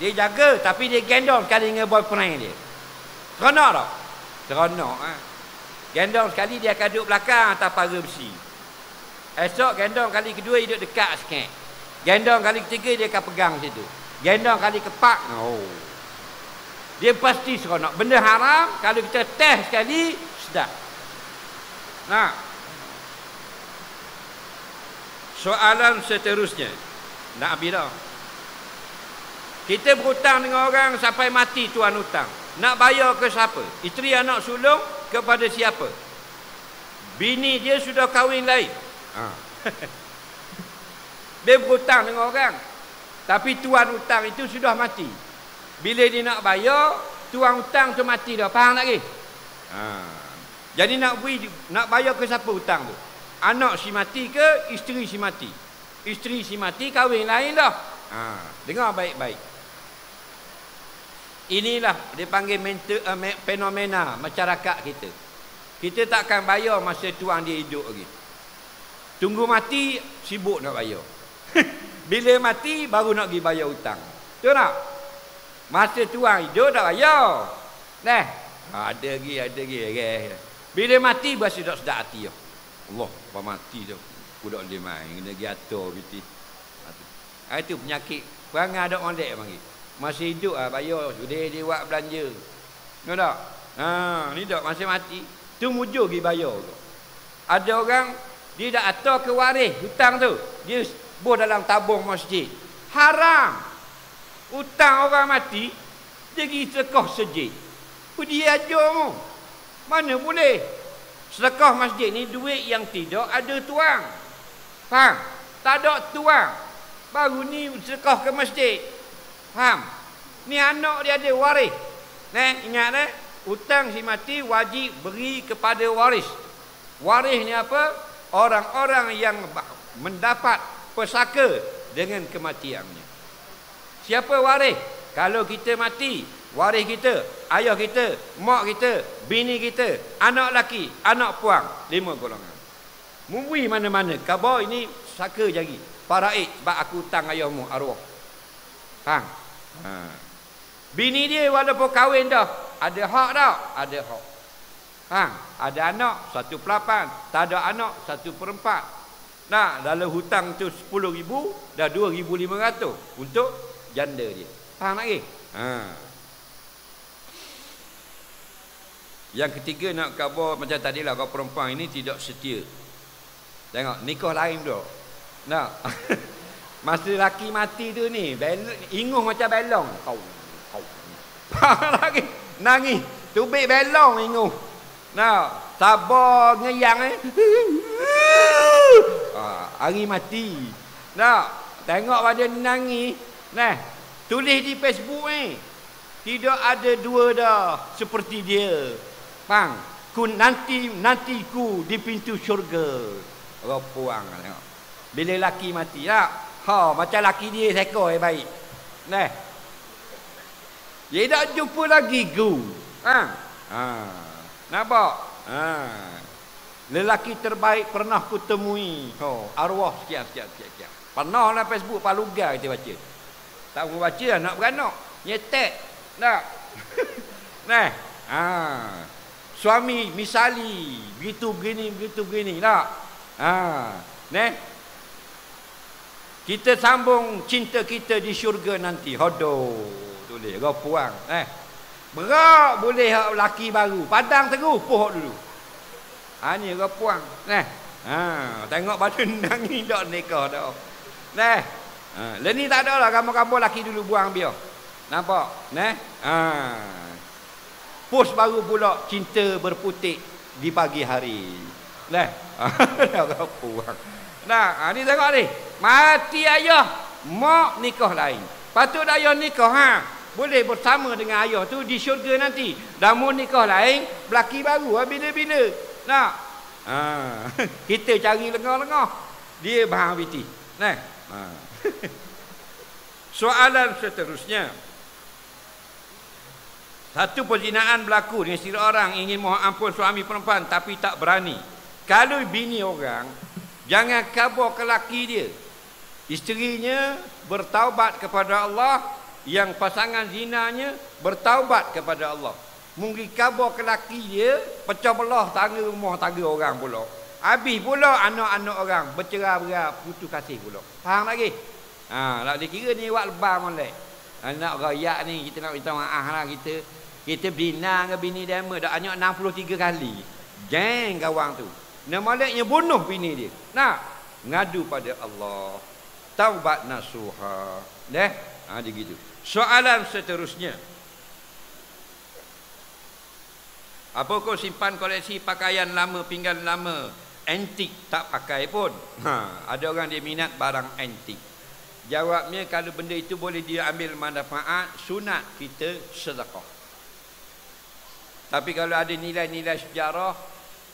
Speaker 2: Dia jaga, tapi dia gendong sekali dengan boyfriend dia. Seronok tak? Seronok. Gendong sekali dia akan duduk belakang atas pagar besi. Esok gendong kali kedua dia duduk dekat sikit. Gendong kali ketiga dia akan pegang situ. Gendong kali keempat, dia pasti seronok. Benda haram kalau kita test sekali sedap. Soalan seterusnya. Nak habis dah. Kita berhutang dengan orang sampai mati tuan hutang. Nak bayar ke siapa? Isteri anak sulung kepada siapa? Bini dia sudah kahwin lain. Dia berhutang dengan orang. Tapi tuan hutang itu sudah mati. Bila dia nak bayar, tuan hutang tu mati dah. Faham tak ke? Jadi nak bayar ke siapa hutang tu? Anak si mati ke isteri si mati? Isteri si mati kahwin lain dah. Dengar baik-baik. Inilah dipanggil fenomena masyarakat kita. Kita takkan bayar masa tuan dia hidup lagi. Tunggu mati, sibuk nak bayar. Bila mati, baru nak pergi bayar hutang. Betul tak? Masa tuan hidup, tak bayar. Ada lagi. Bila mati, baru dah sedap hati. Allah, apa mati tu. Kudak dia main, kena pergi atur. Itu penyakit. Perangai ada ondek panggil. Masih hidup bayar, sudah dia buat belanja. Tahu tak? Ni tak masih mati. Tu mujur pergi bayar tu. Ada orang dia dah atur ke waris hutang tu. Dia buh dalam tabung masjid. Haram. Hutang orang mati dia pergi sedekah masjid. Dia ajar mu. Mana boleh? Sedekah masjid ni duit yang tidak ada tuang. Faham? Tak ada tuang. Baru ni sedekah ke masjid. Faham? Ni anak dia ada waris. Ingat hutang si mati wajib beri kepada waris. Waris ni apa? Orang-orang yang mendapat pesaka dengan kematiannya. Siapa waris? Kalau kita mati, waris kita, ayah kita, mak kita, bini kita, anak laki, anak puang, 5 golongan. Memberi mana-mana. Khabar ini saka jari. Faraid sebab aku hutang ayahmu arwah. Faham? Bini dia walaupun kahwin dah, ada hak tak? Ada hak. Ada anak 1/8, tak ada anak 1/4. Dalam hutang tu 10,000, dah 2,500 untuk janda dia. Faham lagi? Yang ketiga nak khabar macam tadilah, kau perempuan ini tidak setia. Tengok nikah lain dulu. Masa laki mati tu ni, inguh macam belong. Kau. Lagi nangis, tubik belong inguh. Nah, sabar ngeyang hari mati. Nah, tengok pada nangis. Nah, tulis di Facebook ni. Tidak ada dua dah seperti dia. Bang, nantiku di pintu syurga. Ropuang tengok. Bila laki mati tak? Macam laki dia sekor baik. Nah. Dia tak jumpa lagi gu. Nampak? Lelaki terbaik pernah ku temui. Arwah sekian. Pernah lah Facebook Paluga kita baca. Tak mau baca nak beranak. Nyetek. Tak. Nah. Suami misali begitu begini tak. Nah. Kita sambung cinta kita di syurga nanti. Hodoh. Tulis puang. Berak boleh laki baru. Padang teguh pohon dulu. Ni puang. Tengok pada nangis tak nikah dah. Ni tak ada lah kamu laki dulu buang biar. Nampak? Post baru pula cinta berputik di pagi hari. Puang. Ni tengok ni. Mati ayah, mak nikah lain. Patut ayah nikah boleh bersama dengan ayah tu di syurga nanti. Dah mau nikah lain, belaki baru bila-bila. Nak. Kita cari lengah-lengah. Dia bahang biti. Soalan seterusnya. Satu perzinaan berlaku dengan isteri orang ingin mohon ampun suami perempuan tapi tak berani. Kalau bini orang, jangan kabur ke laki dia. Isterinya bertaubat kepada Allah, yang pasangan zinanya bertaubat kepada Allah. Mungkin kabur ke laki dia, pecah belah tangga rumah tangga orang pula. Habis pula anak-anak orang bercerai-berai, putus kasih pula. Faham lagi? Tak dikira ni buat lebah molek. Anak rakyat ni kita nak minta maaf lah kita bina ke bini dema dah hanya 63 kali. Geng kawan tu. Nak moleknya bunuh bini dia. Nak ngadu pada Allah. Taubat nasuha. Dia gitu. Soalan seterusnya. Apa kau simpan koleksi pakaian lama, pinggan lama, antik tak pakai pun? Ada orang dia minat barang antik. Jawabnya kalau benda itu boleh dia ambil manfaat, sunat kita sedekah. Tapi kalau ada nilai-nilai sejarah,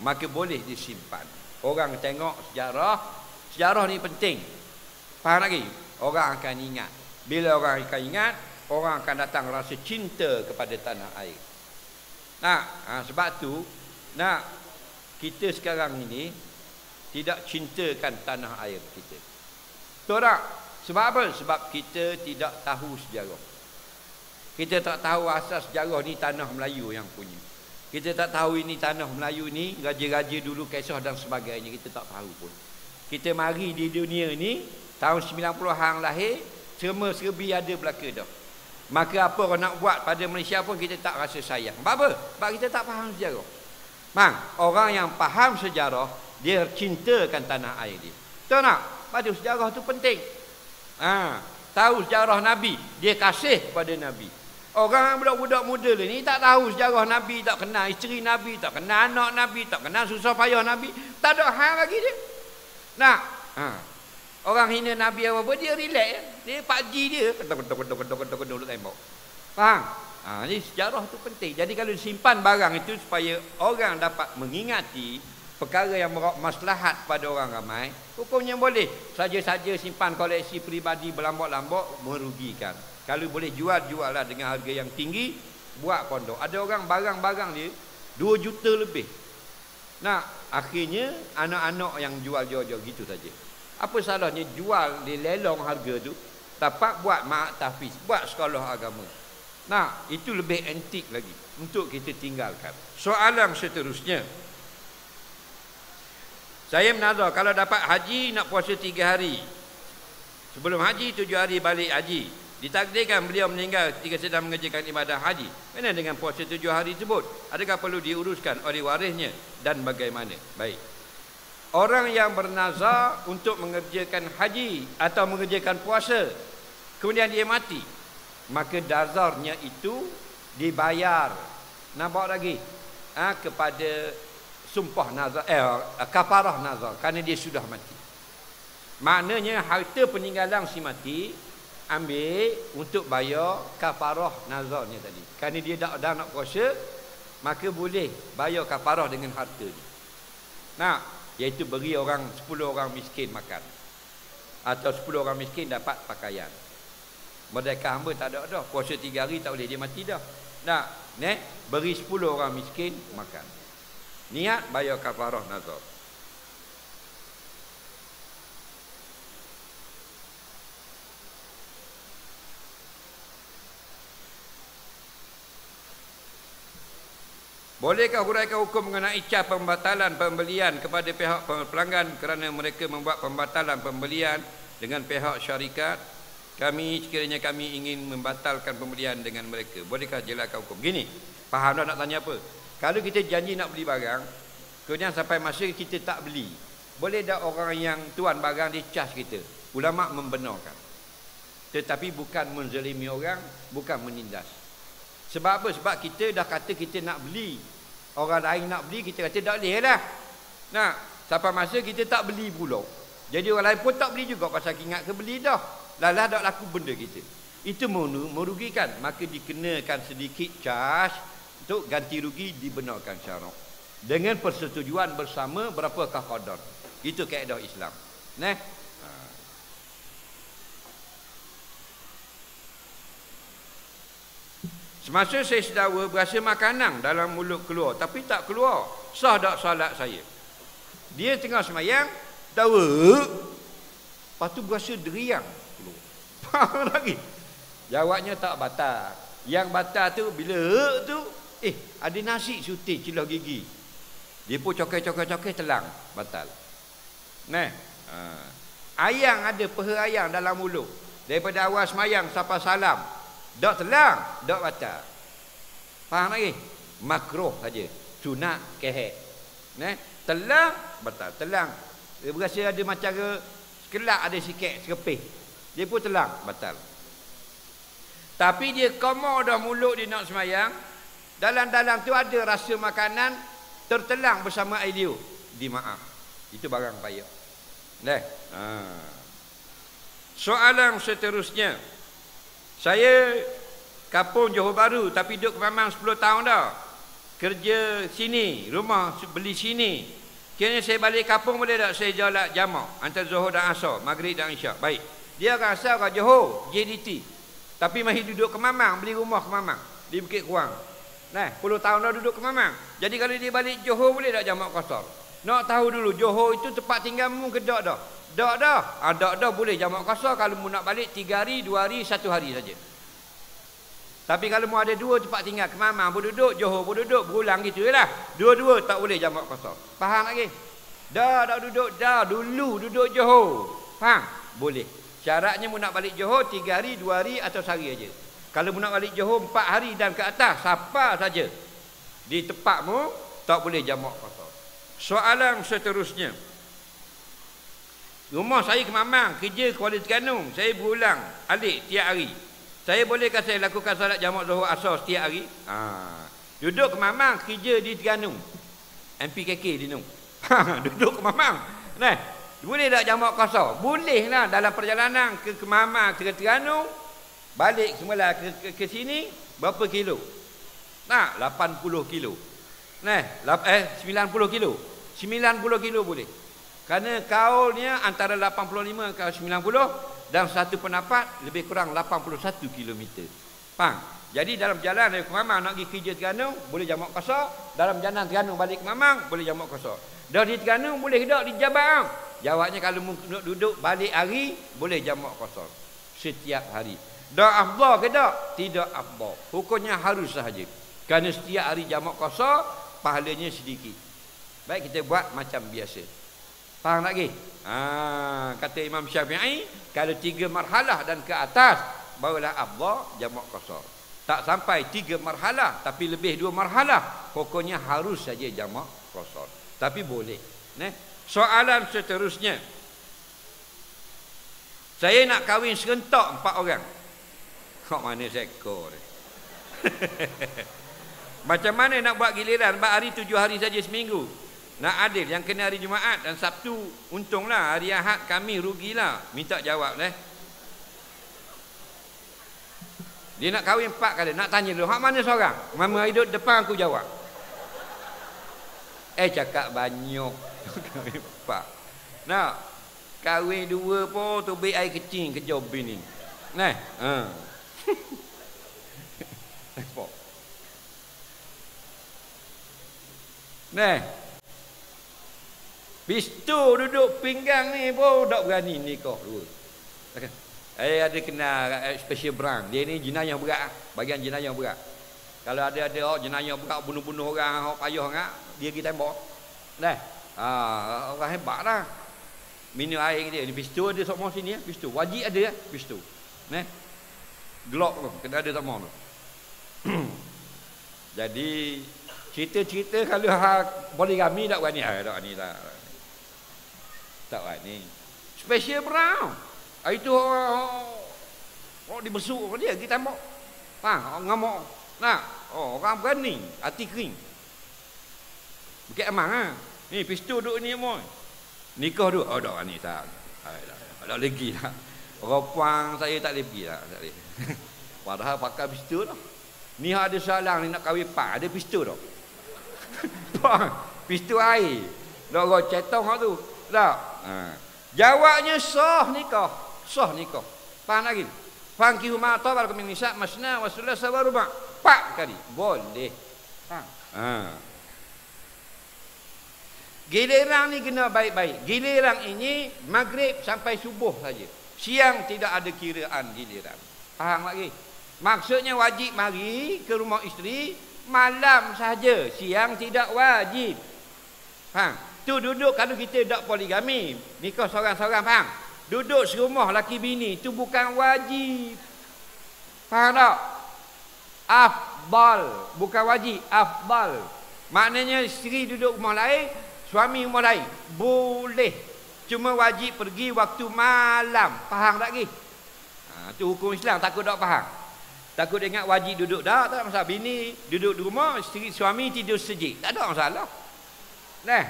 Speaker 2: maka boleh disimpan. Orang tengok sejarah ni penting. Faham lagi? Orang akan ingat. Bila orang akan ingat, orang akan datang rasa cinta kepada tanah air. Sebab tu, kita sekarang ini tidak cintakan tanah air kita. Betul tak? Sebab apa? Sebab kita tidak tahu sejarah. Kita tak tahu asas sejarah ni tanah Melayu yang punya. Kita tak tahu ini tanah Melayu ni, raja-raja dulu kisah dan sebagainya. Kita tak tahu pun. Kita mari di dunia ni, tahun 90-an lahir, serba-serbi ada belaka dah. Maka apa orang nak buat pada Malaysia pun kita tak rasa sayang. Sebab apa? Sebab kita tak faham sejarah. Orang yang faham sejarah, dia cintakan tanah air dia. Betul tak? Pada sejarah tu penting. Tahu sejarah Nabi, dia kasih pada Nabi. Orang budak-budak muda ni tak tahu sejarah Nabi, tak kenal isteri Nabi, tak kenal anak Nabi, tak kenal susah payah Nabi, tak ada hal lagi dia. Orang hina Nabi apa dia relax. Dia pakji dia kedok dulu tembok. Faham? Ni sejarah tu penting. Jadi kalau simpan barang itu supaya orang dapat mengingati perkara yang maslahat pada orang ramai, hukumnya boleh. Saja-saja simpan koleksi peribadi berlambak-lambak merugikan. Kalau boleh jual-juallah dengan harga yang tinggi, buat pondok. Ada orang barang-barang dia 2 juta lebih. Akhirnya anak-anak yang jual-jual gitu saja. Apa salahnya jual di lelong harga tu, dapat buat mak tahfiz, buat sekolah agama. Itu lebih antik lagi untuk kita tinggalkan. Soalan seterusnya. Saya menazar kalau dapat haji nak puasa 3 hari. Sebelum haji 7 hari balik haji. Ditakdirkan beliau meninggal ketika sedang mengerjakan ibadah haji. Mana dengan puasa 7 hari tersebut? Adakah perlu diuruskan oleh warisnya dan bagaimana? Baik. orang yang bernazar untuk mengerjakan haji atau mengerjakan puasa, kemudian dia mati, maka nazarnya itu dibayar. Nampak lagi? Kepada sumpah nazar, kafarah nazar, kerana dia sudah mati. Maknanya harta peninggalan si mati ambil untuk bayar kafarah nazarnya tadi. Kerana dia dah nak puasa, maka boleh bayar kafarah dengan harta ni. Nah, iaitu beri 10 orang miskin makan, atau 10 orang miskin dapat pakaian. Merdeka hamba tak ada dah, puasa 3 hari tak boleh, dia mati dah. Nah, beri 10 orang miskin makan. Niat bayar kafarah nazar. Bolehkah huraikan hukum mengenai cas pembatalan pembelian kepada pihak pelanggan kerana mereka membuat pembatalan pembelian dengan pihak syarikat? Sekiranya kami ingin membatalkan pembelian dengan mereka, bolehkah jelaskan hukum? Gini, faham dah nak tanya apa? Kalau kita janji nak beli barang, kemudian sampai masa kita tak beli, boleh tak orang yang tuan barang dia cas kita? Ulama membenarkan, tetapi bukan menzalimi orang, bukan menindas. Sebab apa? Sebab kita dah kata kita nak beli, orang lain nak beli, kita kata tak boleh lah. Nah, sampai masa kita tak beli pula, jadi orang lain pun tak beli juga pasal ingat ke beli dah. Lalah tak laku benda kita. Itu merugikan, maka dikenakan sedikit cas untuk ganti rugi, dibenarkan syarak dengan persetujuan bersama berapakah qadar. Itu kaedah Islam. Semasa saya sedawa, berasa makanan dalam mulut keluar, tapi tak keluar. Sah tak salat saya? Dia tengah semayang, dawa, lepas tu berasa deriang keluar. Faham lagi? Jawabnya tak batal. Yang batal tu bila tu, ada nasi sutik celah gigi, dia pun cokai-cokai telang, batal. Ayang ada peha ayang dalam mulut, daripada awal semayang sampai salam, dak telang, dak batal. Faham lagi? Makruh saja, sunat kehek. Telang batal, telang. Dia berasa ada macam sekelak ada sikit sekepih, dia pun telang, batal. Tapi dia koma dah mulut dia nak semayang, dalam-dalam tu ada rasa makanan tertelang bersama air liur, dimaaf. Itu barang payah. Soalan seterusnya, saya kampung Johor Bahru tapi duduk ke Mamang 10 tahun dah. Kerja sini, rumah beli sini. Kiranya saya balik kampung boleh tak saya jalan jamak antara Zuhur dan Asar, Maghrib dan Isyak? Baik. Dia akan asal ke Johor, JDT. Tapi masih duduk ke Mamang, beli rumah ke Mamang di Bukit Kuang. 10 tahun dah duduk ke Mamang. Jadi kalau dia balik Johor boleh tak jamak qasar? Nak tahu dulu Johor itu tempat tinggalmu ke dak dah? Dak dah. Dak dah boleh jamak qasar kalau mu nak balik 3 hari, 2 hari, 1 hari saja. Tapi kalau mu ada 2 tempat tinggal, ke Mamang pun duduk, Johor pun duduk, berulang gitu lah. Dua-dua tak boleh jamak qasar. Faham lagi? Dah duduk dah, dulu duduk Johor. Faham? Boleh. Syaratnya mu nak balik Johor 3 hari, 2 hari atau sehari aja. Kalau mu nak balik Johor 4 hari dan ke atas, siapa saja di tempatmu tak boleh jamak qasar. Soalan seterusnya, rumah saya ke Mamang, kerja Kuala Terengganu, saya berulang alik tiap hari. Saya bolehkah saya lakukan salat jamak Zuhur Asar setiap hari? Duduk ke Mamang, kerja di Terengganu, MPKK di Nung. Duduk ke Mamang, boleh tak jamak qasar? Boleh lah. Dalam perjalanan ke Mamang, ke Terengganu, balik semula ke sini, berapa kilo? 80 kilo. 90 kilo. 90 kilo boleh. Kerana kaulnya antara 85 ke 90, dan satu pendapat lebih kurang 81 km. Faham? Jadi dalam jalan dari Mamang nak pergi kerja Terengganu, boleh jamak qasar. Dalam jalan Terengganu balik ke Mamang, boleh jamak qasar. Dah di Terengganu boleh tak di Jabang? Jawabnya kalau duduk balik hari, boleh jamak qasar setiap hari. Dah afdal ke tak? Tidak afdal. Hukumnya harus sahaja. Kerana setiap hari jamak qasar, pahalanya sedikit. Baik kita buat macam biasa. Faham lagi? Kata Imam Syafi'i, kalau 3 marhalah dan ke atas, barulah afdal jamak qasar. Tak sampai 3 marhalah, tapi lebih 2 marhalah, hukumnya harus saja jamak qasar. Tapi boleh. Soalan seterusnya. Saya nak kahwin serentak 4 orang. Kok mana seekor? Macam mana nak buat giliran? 4 hari 7 hari saja seminggu. Nak adil, yang kena hari Jumaat dan Sabtu untunglah, hari Ahad kami rugilah. Minta jawab Dia nak kahwin 4 kali. Nak tanya dulu, hak mana seorang? Mama hidup depan aku jawab. Cakap banyak. Kahwin 4. Nak kahwin 2 pun tubik air kecing ke job ni. Nah, Nah, pistol duduk pinggang ni pun tak berani nikah dua. Ada kena special branch. Dia ni jenayah berat, bagian jenayah berat. Kalau ada jenayah berat bunuh-bunuh orang, payah ngak, dia pergi tembak. Nah, orang hebat lah. Minum air dia. Ni pistol ada semua sini ya, pistol. Wajib ada ya, pistol. Nah. Glock tu kena ada semua tu. Jadi cerita-cerita kalau poligami tak berani, tak berani lah. Tak berani. Special brown. Itu orang dibesuk dia kita tembak. Orang ngamuk. Nah, orang berani, hati kering. Bukit Amang ah. Ni pistol duk ni moy. Nikah duk. Tak berani tak. Tak lagi lah. Orang puang saya tak lebih lah. Tak boleh. Padahal pakai pistol lah. Ni ada salang ni nak kahwin 4, ada pistol tau. Pistol air. Dak orang cetong tu. Tak. Jawabnya sah nikah. Sah nikah. Faham lagi? Fankihu ma tabara min nisa masna wa sulasa wa ruba'. 4 kali. Boleh. Giliran ni kena baik-baik. Giliran ini maghrib sampai subuh saja. Siang tidak ada kiraan giliran. Faham lagi? Maksudnya wajib mari ke rumah isteri malam saja, siang tidak wajib. Faham? Tu duduk kalau kita tak poligami, nikah seorang-seorang, faham? Duduk serumah laki bini tu bukan wajib. Faham tak? Afdal, bukan wajib, afdal. Maknanya isteri duduk rumah lain, suami rumah lain. Boleh. Cuma wajib pergi waktu malam. Faham tak lagi? Tu hukum Islam, takut tak faham. Takut dia ingat wajib duduk. Tak ada masalah. Bini duduk di rumah, isteri suami tidur sejik. Tak ada masalah. Nah,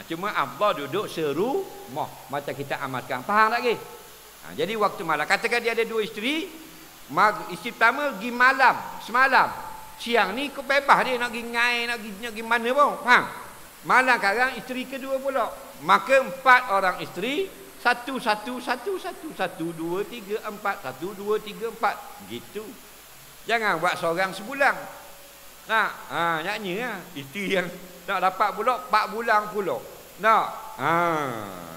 Speaker 2: cuma Allah duduk serumah. Macam kita amalkan. Faham tak lagi? Jadi waktu malam. Katakan dia ada 2 isteri. Isteri pertama pergi malam. Semalam. Siang ni kau bebas dia nak pergi ngai, nak pergi mana pun. Faham? Malam sekarang isteri kedua pula. Maka 4 orang isteri. 1, 1, 1, 1, 1, 2, 3, 4. 1, 2, 3, 4. Gitu. Jangan buat seorang sebulan. Nak, nyanyi lah. Itu yang nak dapat pula 4 bulan pula. Nak,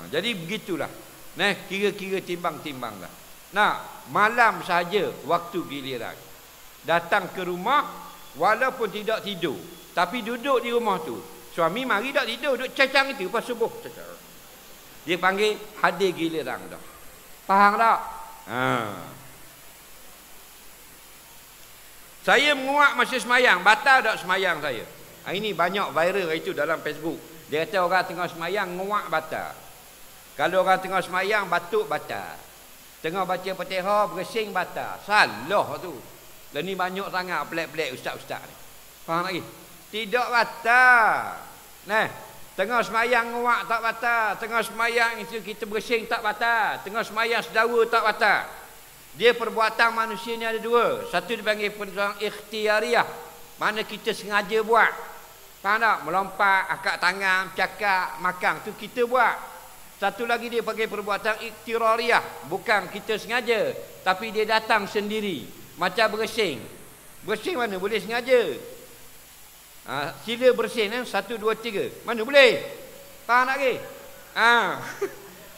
Speaker 2: jadi begitulah. Nah, kira-kira timbang-timbang lah. Nak, malam saja waktu giliran. Datang ke rumah, walaupun tidak tidur. Tapi duduk di rumah tu. Suami mari tak tidur, duduk cacang itu pas subuh. Dia panggil hadir giliran dah. Faham tak? Saya menguak masa semayang, batal tak semayang saya? Ini banyak viral itu dalam Facebook. Dia kata orang tengah semayang, nguak batal. Kalau orang tengah semayang, batuk batal. Tengah baca Fatihah, bersing batal. Salah tu. Dan ni banyak sangat pelik-pelik ustaz-ustaz ni. Faham lagi? Tidak batal. Nah, tengah semayang nguak tak batal. Tengah semayang itu kita bersing tak batal. Tengah semayang sedawa tak batal. Dia perbuatan manusia ni ada 2. Satu dipanggil perbuatan ikhtiariah. Mana kita sengaja buat. Faham tak? Melompat, angkat tangan, cakap, makan. Tu kita buat. Satu lagi dia panggil perbuatan iktirariah. Bukan kita sengaja. Tapi dia datang sendiri. Macam bersing. Bersing mana? Boleh sengaja. Sila bersin 1, 2, 3. Mana boleh? Faham tak lagi?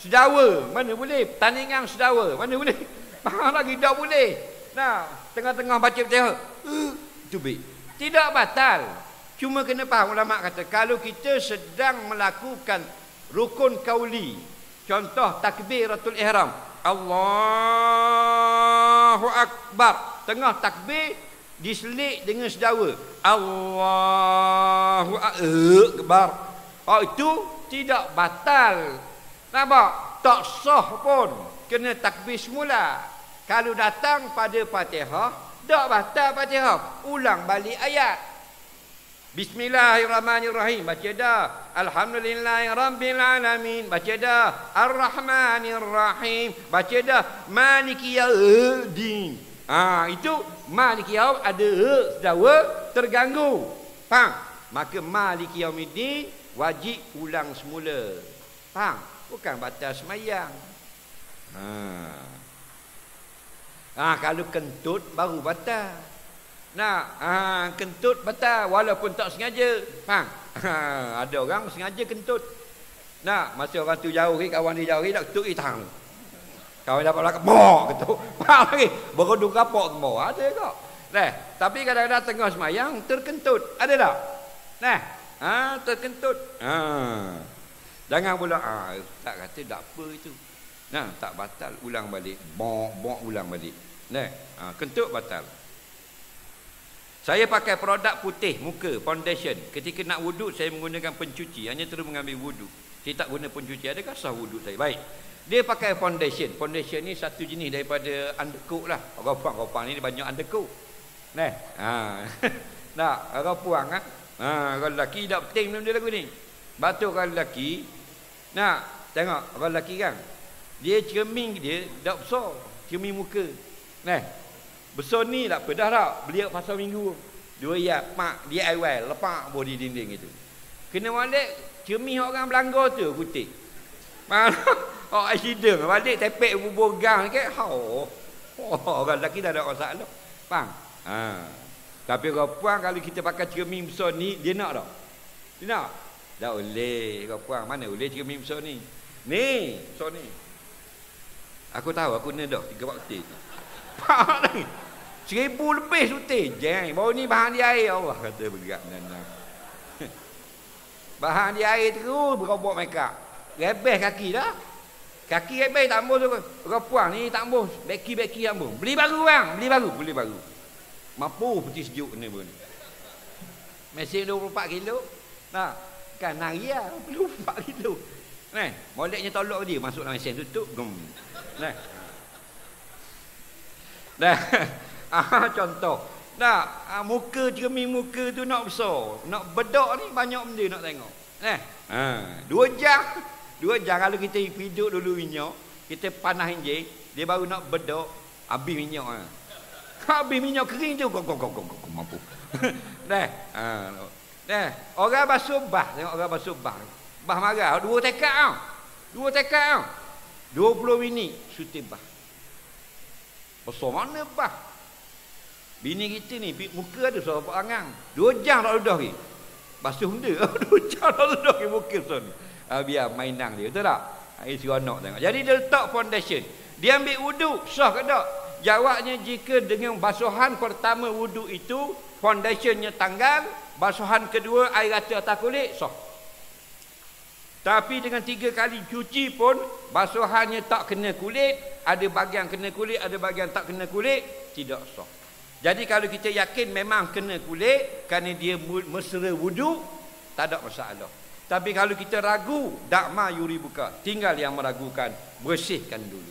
Speaker 2: Sedawa. Mana boleh? Tandingan sedawa. Mana boleh? Faham lagi? Tak boleh. Nah, tengah-tengah baca Fatihah. Tubik. Tidak batal. Cuma kena faham, ulama kata kalau kita sedang melakukan rukun kauli. Contoh takbiratul ihram. Allahu Akbar. Tengah takbir diselik dengan sedawa. Allahu Akbar. Itu tidak batal. Nampak? Tak sah pun. Kena takbir semula. Kalau datang pada Fatihah, tak batal Fatihah. Ulang balik ayat. Bismillahirrahmanirrahim. Baca dah. Alhamdulillahirrabbilalamin. Baca dah. Ar-Rahmanirrahim. Baca dah. Maliki yaumiddin. Itu Maliki yaum ada sedawa terganggu. Faham? Maka Maliki yaumiddin wajib ulang semula. Faham? Bukan batal semayang. Kalau kentut baru batal. Kentut batal walaupun tak sengaja. Faham? Ada orang sengaja kentut. Masa orang tu jauh, kawan dia jauh, nak kentut tang. Kawan dapat belakang, bok kentut. Faham lagi? Berkeduk kapok semua. Ada kok. Tapi kadang-kadang tengah semayang terkentut. Ada tak? Terkentut. Jangan pula tak kata tak apa itu. Tak batal, ulang balik. Bok ulang balik. Kentut batal. Saya pakai produk putih muka, foundation. Ketika nak wuduk saya menggunakan pencuci, hanya terus mengambil wuduk. Saya tak guna pencuci. Adakah sah wuduk saya? Baik. Dia pakai foundation. Foundation ni satu jenis daripada undercoat lah. Orang ni banyak undercoat. Orang puang orang lelaki tak penting benda lagu ni. Batuk orang lelaki. Tengok orang lelaki kan. Dia cermin dia tak besar. Cermin muka. Besar ni tak apa dah tak. Beli pasal minggu. 2 yat mak DIY lepak body dinding itu. Kena balik cermin orang Belangga tu kutik. Accident balik tepek bubur gang ke. Orang lelaki dah ada masalah. Faham? Tapi orang puang kalau kita pakai cermin besar ni dia nak tak? Dia nak? Tak boleh. Orang puang mana boleh cermin besar ni. Ni besar ni. Aku tahu aku kena dah 3 waktu. 1,000 lebih sutin. Jangan. Baru ni bahan dia air. Allah kata bergerak. Bahan dia air terus berobok makeup. Rebeh kaki dah. Kaki rebeh tak ambuh tu. Orang puang ni tak ambuh. Beki ambuh. Beli baru bang. Beli baru. Mampu peti sejuk ni pun. Mesin 24 kilo. Kan nari lah. 24 kilo. Moleknya tolak dia. Masuk dalam mesin tutup. Contoh. Muka cermin muka tu nak besar. Nak bedak ni banyak benda nak tengok. 2 jam. 2 jam kalau kita hidup dulu minyak, kita panas injek, dia baru nak bedak, habis minyak. Habis minyak kering tu kok mampu. Orang basuh bah, tengok orang basuh bah. Bah marah 2 tekak tau. 2 tekak tau. 20 minit syuting bah. Besar mana bah? Bini kita ni muka ada suara pak angang. 2 jam tak ludah lagi. Basuh benda 2 jam tak ludah lagi muka besar ni. Biar mainang dia, betul tak? Ini seronok tengok. Jadi dia letak foundation. Dia ambil wuduk, sah ke tak? Jawabnya jika dengan basuhan pertama wuduk itu foundationnya tanggal, basuhan kedua air rata atas kulit, sah. Tapi dengan 3 kali cuci pun basuhannya tak kena kulit, ada bahagian kena kulit, ada bahagian tak kena kulit, tidak sah. Jadi kalau kita yakin memang kena kulit kerana dia mesra wuduk, tak ada masalah. Tapi kalau kita ragu, dakma yuri buka, tinggal yang meragukan, bersihkan dulu.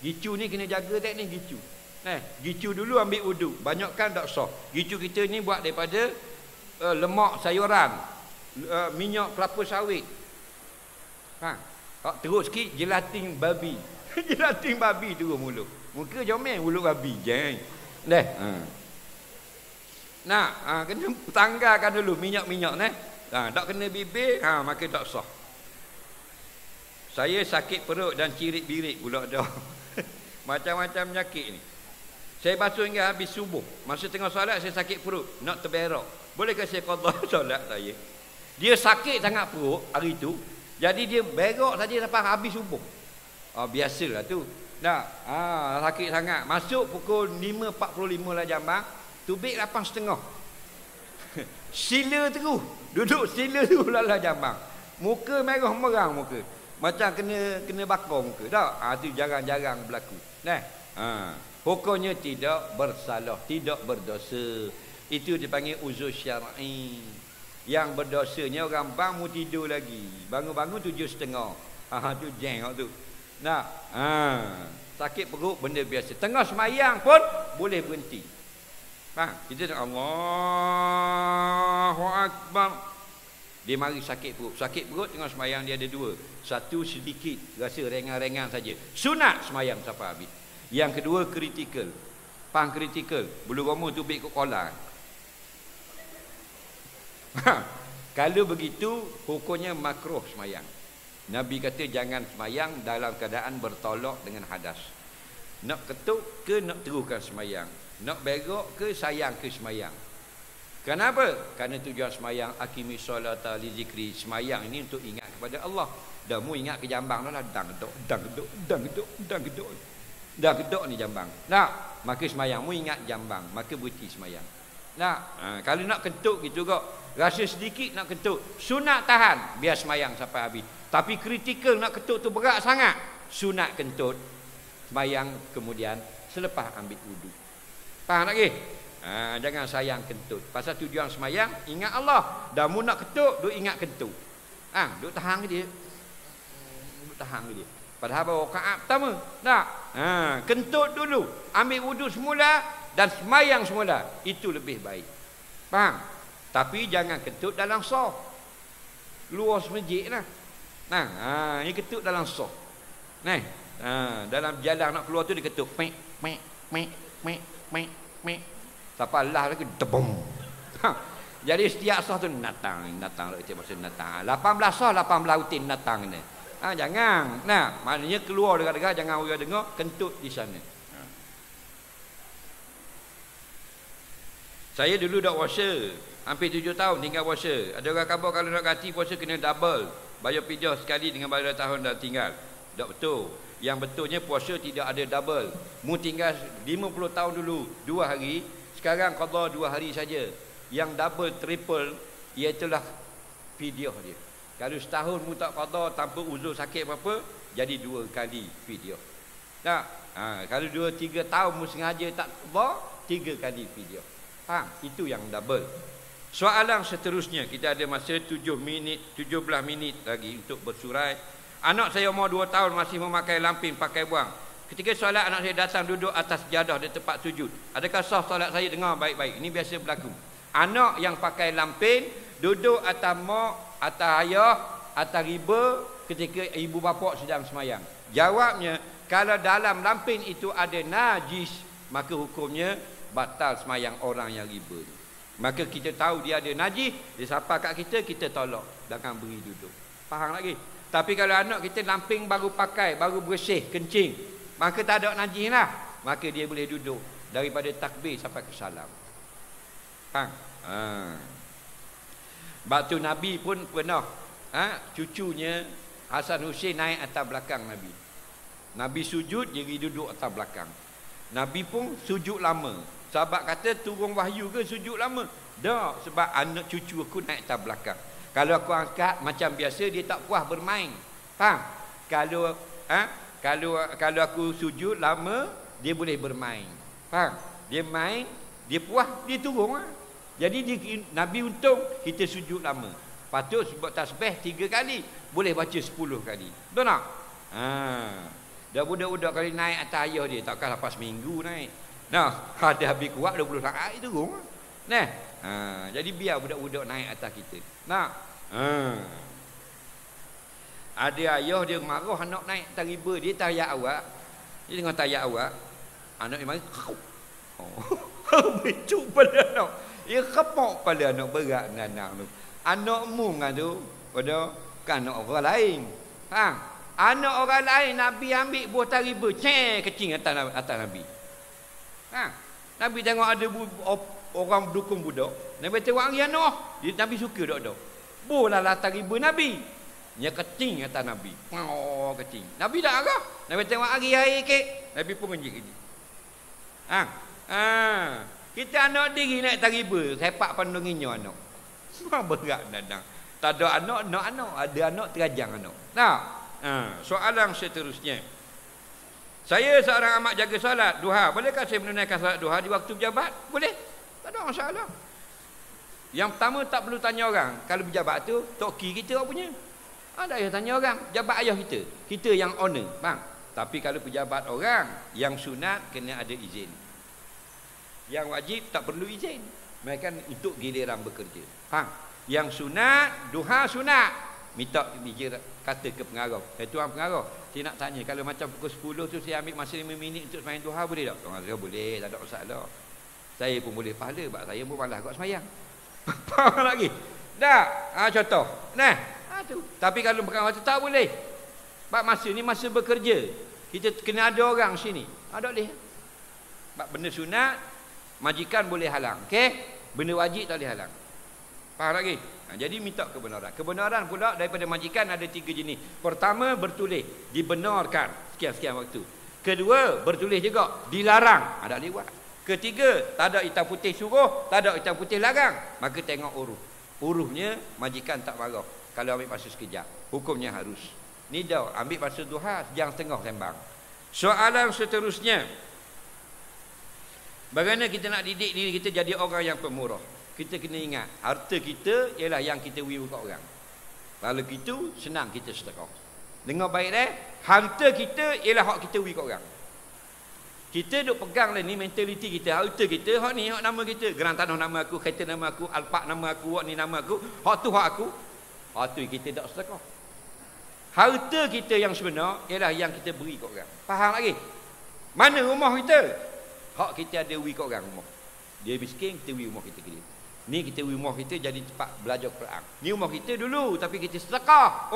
Speaker 2: Gicu ni kena jaga teknik gicu. Gicu dulu ambil wuduk, banyakkan tak sah. Gicu kita ni buat daripada lemak sayuran, minyak kelapa sawit. Terus sikit gelatin babi. Gelatin babi turun mulut. Muka jomel mulut babi. Jangan. Kena tanggalkan dulu minyak-minyak tak kena bibir, maka tak sah. Saya sakit perut dan cirit-birit pula dah. Macam-macam penyakit ni. Saya basuh hingga habis subuh. Masa tengah solat saya sakit perut, nak terberak. Bolehkah saya qada solat saya? Dia sakit sangat perut hari tu. Jadi dia berak saja sampai habis subuh. Biasalah tu. Sakit sangat. Masuk pukul 5.45 lah jambang, tubik 8.30. Sila terus. Duduk sila terus lah jambang. Muka merah merang muka. Macam kena bakar muka. Tak? Itu jarang-jarang berlaku. Hukumnya tidak bersalah, tidak berdosa. Itu dipanggil uzur syar'i. Yang berdosanya orang bangun tidur lagi. Bangun-bangun 7.30. Tu jeng tu. Nah, sakit perut benda biasa. Tengah semayang pun boleh berhenti. Faham? Kita tak Allahu Akbar. Dia mari sakit perut. Sakit perut tengah semayang dia ada dua. Satu sedikit, rasa ringan-ringan saja. Sunat semayang sampai habis. Yang kedua kritikal. Faham kritikal? Bulu roma tu baik kot kolam. Kalau begitu hukumnya makruh semayang. Nabi kata jangan semayang dalam keadaan bertolak dengan hadas. Nak ketuk ke nak teruskan semayang? Nak berok ke sayang ke semayang? Kenapa? Kerana tujuan semayang akimi solata li zikri. Semayang ini untuk ingat kepada Allah. Dah mu ingat ke jambang lah, dang gedok, dang gedok, dang gedok, dang gedok. Dah gedok ni jambang. Nak, maka semayang mu ingat jambang, maka berhenti semayang. Nak, kalau nak kentut gitu kok, rasa sedikit nak kentut, sunat tahan biar semayang sampai habis. Tapi kritikal nak kentut tu berat sangat, sunat kentut semayang kemudian selepas ambil wudu. Faham lagi? Jangan sayang kentut. Pasal tujuan semayang ingat Allah. Dah mu nak kentut, duk ingat kentut. Duk tahan ke dia? Duk tahan ke dia? Padahal baru rakaat pertama. Tak? Kentut dulu, ambil wudu semula dan semayang semula. Itu lebih baik. Faham? Tapi jangan kentut dalam soh. Luar semajik lah. Ini kentut dalam soh. Dalam jalan nak keluar tu dia ketuk. Mek, mek, mek, mek, mek, mek. Sampai Allah lagi debom. Jadi setiap soh tu natang lah kita maksud natang. 18 soh 18 rutin natang ni. Jangan. Maknanya keluar dekat-dekat jangan orang dengar kentut di sana. Saya dulu dak puasa, hampir 7 tahun tinggal puasa. Ada orang khabar kalau nak ganti puasa kena double. Bayar pidah sekali dengan bayar tahun dah tinggal. Tak betul. Yang betulnya puasa tidak ada double. Mu tinggal 50 tahun dulu 2 hari, sekarang qada 2 hari saja. Yang double triple iaitulah fidyah dia. Kalau setahun mu tak qada tanpa uzur sakit apa-apa, jadi 2 kali fidyah. Tak? Kalau 2-3 tahun mu sengaja tak qada, 3 kali fidyah. Faham? Itu yang double. Soalan seterusnya, kita ada masa 17 minit lagi untuk bersurai. Anak saya umur 2 tahun masih memakai lampin pakai buang. Ketika solat anak saya datang duduk atas jadah di tempat sujud. Adakah sah solat saya? Dengar baik-baik. Ini biasa berlaku. Anak yang pakai lampin duduk atas mak, atas ayah, atas riba ketika ibu bapa sedang semayang. Jawabnya, kalau dalam lampin itu ada najis, maka hukumnya batal semayang orang yang riba. Maka kita tahu dia ada najis, dia sapa kat kita, kita tolak, jangan beri duduk. Faham lagi? Tapi kalau anak kita lamping baru pakai, baru bersih, kencing, maka tak ada najis lah, maka dia boleh duduk daripada takbir sampai ke salam. Faham? Waktu Nabi pun pernah cucunya Hasan Hussein naik atas belakang Nabi. Nabi sujud, dia duduk atas belakang. Nabi pun sujud lama. Sahabat kata turun wahyu ke sujud lama? Tak, sebab anak cucu aku naik atas belakang. Kalau aku angkat macam biasa, dia tak puas bermain. Faham? Kalau aku sujud lama, dia boleh bermain. Faham? Dia main, dia puas, dia turun lah. Jadi Nabi untung kita sujud lama. Patut sebab tasbih 3 kali, boleh baca 10 kali. Betul tak? Dah budak-budak kali naik atas ayah dia, takkan lepas minggu naik. Ada habis kuat 20 rakaat itu turun. Jadi biar budak-budak naik atas kita. Ada ayah dia marah anak naik atas riba, dia tayak awak. Dia tengok tayak awak. Anak dia mari. Becuk pada anak. Dia kepok pada anak berat anak tu. Anakmu kan tu, pada kan anak orang lain. Anak orang lain Nabi ambil buah tariba, kecing atas Nabi. Nabi tengok ada orang dukung budak. Nabi tengok hari anak, Nabi suka dok. Bola latar riba Nabi. Nya kecing atas Nabi. Kecing. Nabi tak arah. Nabi tengok hari kek, Nabi pun menjik-jik. Kita anak diri naik tariba, sepak pandunginya anak. Semua berat dadang. Tak ada anak, ada anak terajang anak. Soalan seterusnya. Saya seorang amat jaga solat duha. Bolehkah saya menunaikan solat duha di waktu berjabat? Boleh. Tak ada masalah. Yang pertama tak perlu tanya orang. Kalau pejabat tu, toki kita apa punya? Tak payah tanya orang. Pejabat ayah kita. Kita yang honor. Faham? Tapi kalau pejabat orang, yang sunat kena ada izin. Yang wajib tak perlu izin. Mereka untuk giliran bekerja. Faham? Yang sunat, duha sunat. Minta bijir kata ke pengarah. Tuan pengarah, saya nak tanya, kalau macam pukul 10 tu saya ambil masa 5 minit untuk sembahyang duha, boleh tak? Orang kata boleh, tak ada masalah. Saya pun boleh pahala, sebab saya pun malas kot sembahyang. Faham lagi? Tak? Contoh. Nah, tu. Tapi kalau pengarah tu tak boleh. Sebab masa ni masa bekerja. Kita kena ada orang sini. Tak boleh. Sebab benda sunat, majikan boleh halang. Okey? Benda wajib tak boleh halang. Faham lagi? Jadi minta kebenaran. Kebenaran pula daripada majikan ada 3 jenis. Pertama, bertulis, dibenarkan sekian-sekian waktu. Kedua, bertulis juga, dilarang, tak boleh buat. Ketiga, tak ada hitam putih suruh, tak ada hitam putih larang. Maka tengok uruh. Uruhnya majikan tak marah. Kalau ambil masa sekejap, hukumnya harus. Ni dah ambil masa duha, sejam setengah sembang. Soalan seterusnya, bagaimana kita nak didik diri kita jadi orang yang pemurah? Kita kena ingat, harta kita ialah yang kita beri kat orang. Kalau gitu, senang kita sedekah. Dengar baik dah, harta kita ialah hak kita beri kat orang. Kita duk pegang lah ni mentaliti kita, harta kita, hak ni hak nama kita. Geran tanah nama aku, kereta nama aku, alpak nama aku, hak ni nama aku, hak tu hak aku. Hak tu kita tak sedekah. Harta kita yang sebenar ialah yang kita beri kat orang. Faham lagi? Mana rumah kita? Hak kita ada beri kat orang rumah. Dia miskin, kita beri rumah kita ke dia. Ni kita rumah kita jadi tempat belajar Quran. Ni rumah kita dulu tapi kita sedekah.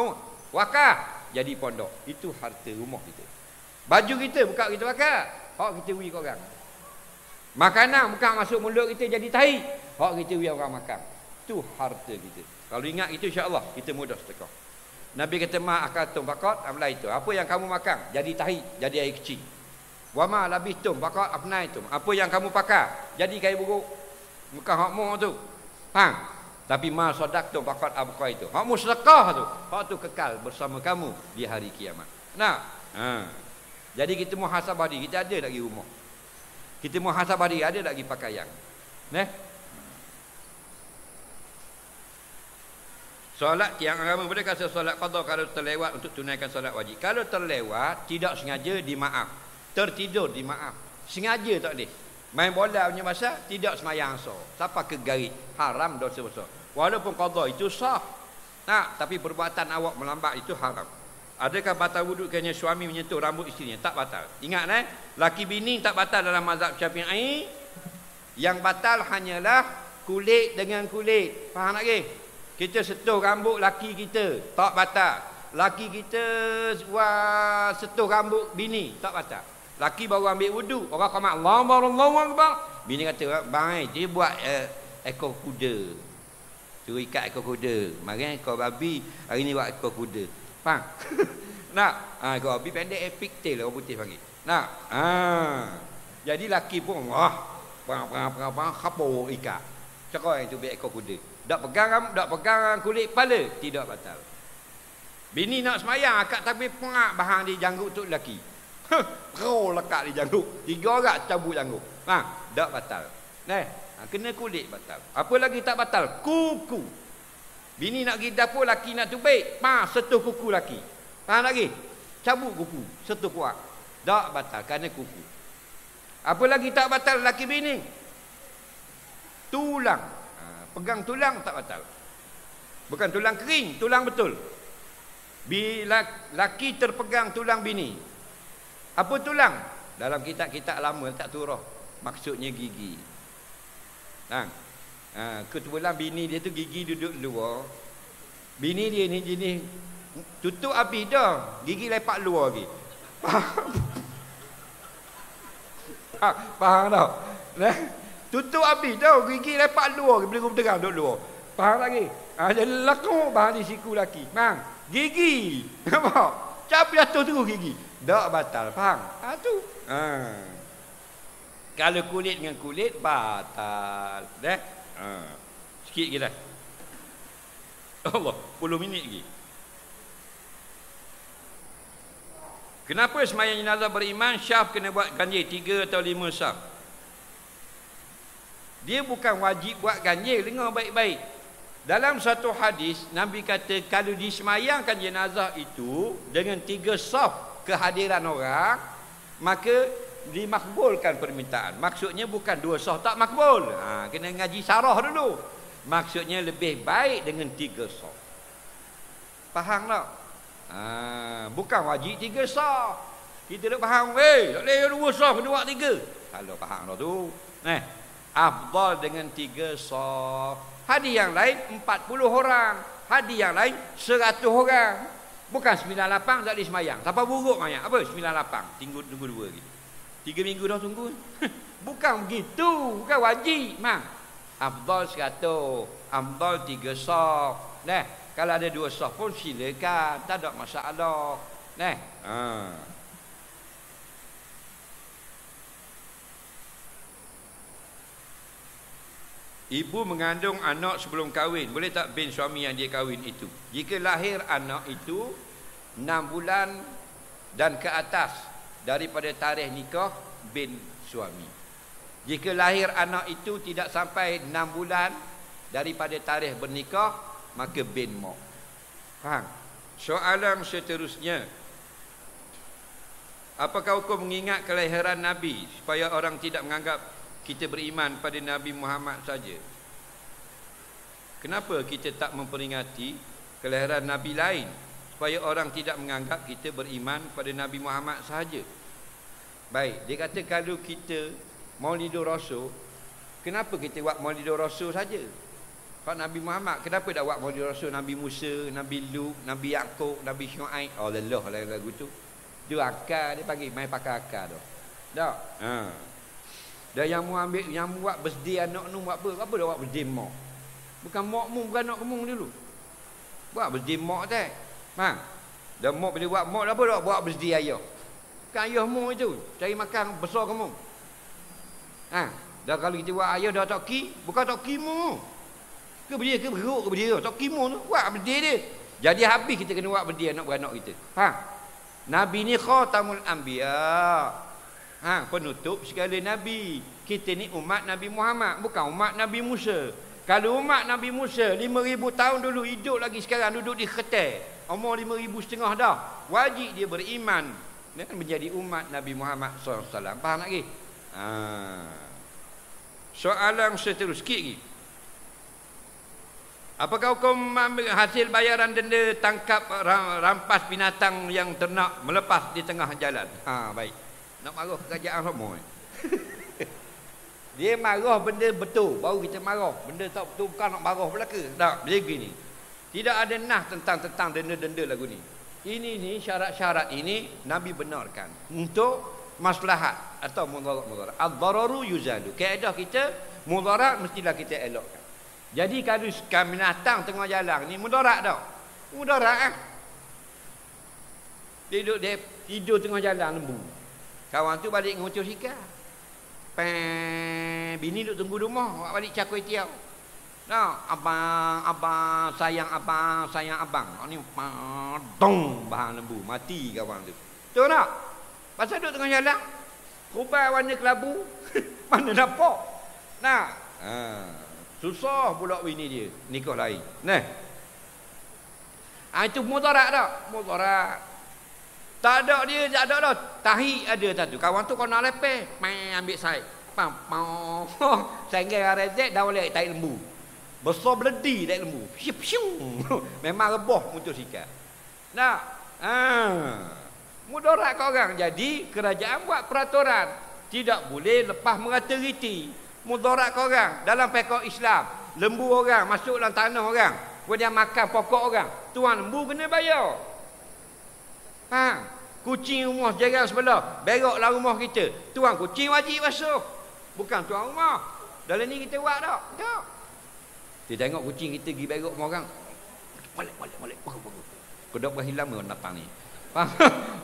Speaker 2: Wakaf jadi pondok. Itu harta rumah kita. Baju kita bukan kita wakaf. Hak kita beri kat orang. Makanan bukan masuk mulut kita jadi tahi. Hak kita beri orang makan. Itu harta kita. Kalau ingat itu insya-Allah kita mudah sedekah. Nabi kata ma akatum faqat amla itu. Apa yang kamu makan jadi tahi, jadi air kecil. Wa ma labistum faqat afnaitum. Apa yang kamu pakai jadi kain buruk. Bukan hakmu tu. Faham? Tapi ma sadaqtum faqat abqa itu. Hakmu sedekah tu. Hak tu kekal bersama kamu di hari kiamat. Nah. Jadi kita muhasabah diri, kita ada lagi rumah. Kita muhasabah diri, ada lagi pakaian. Neh. Solat tiang agama boleh kata solat qada kalau terlewat untuk tunaikan solat wajib. Kalau terlewat tidak sengaja dimaaf. Tertidur dimaaf. Sengaja tak boleh. Main bola punya masa tidak semayang asar. Siapa ke garis haram dosa besar. Walaupun qada itu sah. Tapi perbuatan awak melambat itu haram. Adakah batal wuduk kerana suami menyentuh rambut isterinya? Tak batal. Ingat laki bini tak batal dalam mazhab Syafi'i. Yang batal hanyalah kulit dengan kulit. Faham lagi? Kita sentuh rambut laki kita, tak batal. Laki kita sentuh rambut bini, tak batal. Laki baru ambil wudu, orang qamat Allahu akbar. Bini kata, "Bang, dia buat ekor kuda." Suruh ikat ekor kuda. Mari ekor babi, hari ni buat ekor kuda. Faham? Nak? Ekor babi pendek pigtail orang putih panggil. Nak? Jadi laki pun perang khapo ikat. Cakap itu biar ekor kuda. Tak pegang kulit kepala, tidak batal. Bini nak semayang akak takbir pengak bahang di janggut tu lelaki. Kau lekat di janggut. 3 orang cabut janggut. Tak batal. Kena kulit batal. Apa lagi tak batal? Kuku. Bini nak pergi dapur, laki nak tubik, sentuh kuku laki. Faham lagi? Cabut kuku, sentuh kuat. Tak batal kerana kuku. Apa lagi tak batal laki bini? Tulang. Pegang tulang tak batal. Bukan tulang kering, tulang betul. Bila laki terpegang tulang bini. Apa tulang? Dalam kitab-kitab lama tak turah. Maksudnya gigi. Kebetulan bini dia tu gigi duduk luar. Bini dia ni jenis tutup habis dah. Gigi lepak luar lagi. Faham tak? Tutup habis dah. Gigi lepak luar. Belum terang duduk luar. Faham lagi? Jadi lakuk bahan di siku laki. Gigi. Nampak? Cap jatuh terus gigi. Tak batal. Faham? Tu. Kalau kulit dengan kulit batal. Sikit lagi dah. Allah, 10 minit lagi. Kenapa sembahyang jenazah beriman syaf kena buat ganjil 3 atau 5 syaf? Dia bukan wajib buat ganjil. Dengar baik-baik. Dalam satu hadis, Nabi kata kalau disemayangkan jenazah itu dengan 3 saf kehadiran orang, maka dimakbulkan permintaan. Maksudnya bukan 2 saf tak makbul. Kena ngaji sarah dulu. Maksudnya lebih baik dengan 3 saf. Faham tak? Bukan wajib 3 saf. Kita tak faham, tak boleh 2 saf, kena buat 3. Kalau faham dah tu. Afdal dengan 3 saf. Hadis yang lain 40 orang. Hadis yang lain 100 orang. Bukan 98 tak boleh semayang. Siapa buruk mayang? Apa 98? Tunggu 2 lagi. 3 minggu dah tunggu. Bukan begitu. Bukan wajib. Afdal 100. Afdal 3 saf. Kalau ada 2 saf pun silakan. Tak ada masalah. Ibu mengandung anak sebelum kahwin, boleh tak bin suami yang dia kahwin itu? Jika lahir anak itu 6 bulan dan ke atas daripada tarikh nikah, bin suami. Jika lahir anak itu tidak sampai 6 bulan daripada tarikh bernikah, maka bin mak. Faham? Soalan seterusnya, apakah hukum mengingat kelahiran Nabi supaya orang tidak menganggap kita beriman pada Nabi Muhammad saja? Kenapa kita tak memperingati kelahiran Nabi lain supaya orang tidak menganggap kita beriman pada Nabi Muhammad sahaja? Baik, dia kata kalau kita Maulidur Rasul, kenapa kita buat Maulidur Rasul saja? Pak Nabi Muhammad, kenapa tak buat Maulidur Rasul Nabi Musa, Nabi Lut, Nabi Yaqub, Nabi Syuaib? Oh lelah lagu tu. Dia akal, dia panggil main pakai akal tu. Tak? Dan yang mu ambil, yang mu buat birthday anak nu buat apa? Apa dah buat birthday mak? Bukan mak mu, bukan anak kamu dulu. Buat birthday mak tak? Dan mak bila buat mak apa dah buat birthday ayah? Bukan ayah mu itu, cari makan besar kamu. Dan kalau kita buat ayah dah tak ki, bukan tak ki mu. Ke dia ke beruk ke dia, tak ki mu tu, buat birthday dia. Jadi habis kita kena buat birthday anak-beranak kita. Nabi ni khatamul anbiya. Penutup segala Nabi. Kita ni umat Nabi Muhammad, bukan umat Nabi Musa. Kalau umat Nabi Musa 5,000 tahun dulu hidup lagi, sekarang duduk di Keter, umur 5,500 dah, wajib dia beriman dan menjadi umat Nabi Muhammad SAW. Faham lagi? Soalan seterusnya sikit lagi. Apakah hukum hasil bayaran denda tangkap rampas binatang yang ternak melepas di tengah jalan? Baik. Nak marah kerajaan semua. Dia marah benda betul, baru kita marah. Benda tak betul bukan nak marah belaka. Tak, dia begini. Tidak ada nah tentang denda-denda lagu ni. Ini ni syarat-syarat ini Nabi benarkan untuk maslahat atau mudarat. Ad-dararu yuzalu. Kaedah kita mudarat mestilah kita elokkan. Jadi kalau binatang tengah jalan ni mudarat tak? Mudarat Dia tidur tengah jalan lembu. Kawan tu balik ngucur sikar. Bini duk tunggu rumah, awak balik cakoi tiaw. Nah, abang sayang abang. Ni dong bahan lembu, mati kawan tu. Betul tak? Pasal duk tengah jalan, rubah warna kelabu, mana dapat? Nah, susah pula bini dia nikah lain. Itu mudarat tak? Mudarat. Tak ada dia, tak ada dah. Tahi ada satu. Kawan tu kau nak lepeh, ambil saik. Sehingga rezek dah boleh tarik lembu. Besar beledi tarik lembu. Memang rebah motosikal. Nah, mudarat kau orang. Jadi kerajaan buat peraturan, tidak boleh lepas merata riti. Mudarat kau orang dalam pekak Islam. Lembu orang masuk dalam tanah orang, kemudian makan pokok orang. Tuan lembu kena bayar. Kucing rumah jaga sebelah, beraklah rumah kita. Tuan kucing wajib basuh. Bukan tuan rumah. Dalam ni kita buat tak? Tak. Dia tengok kucing kita pergi berak rumah orang. Balik. Kedok berhilang orang datang ni. Faham?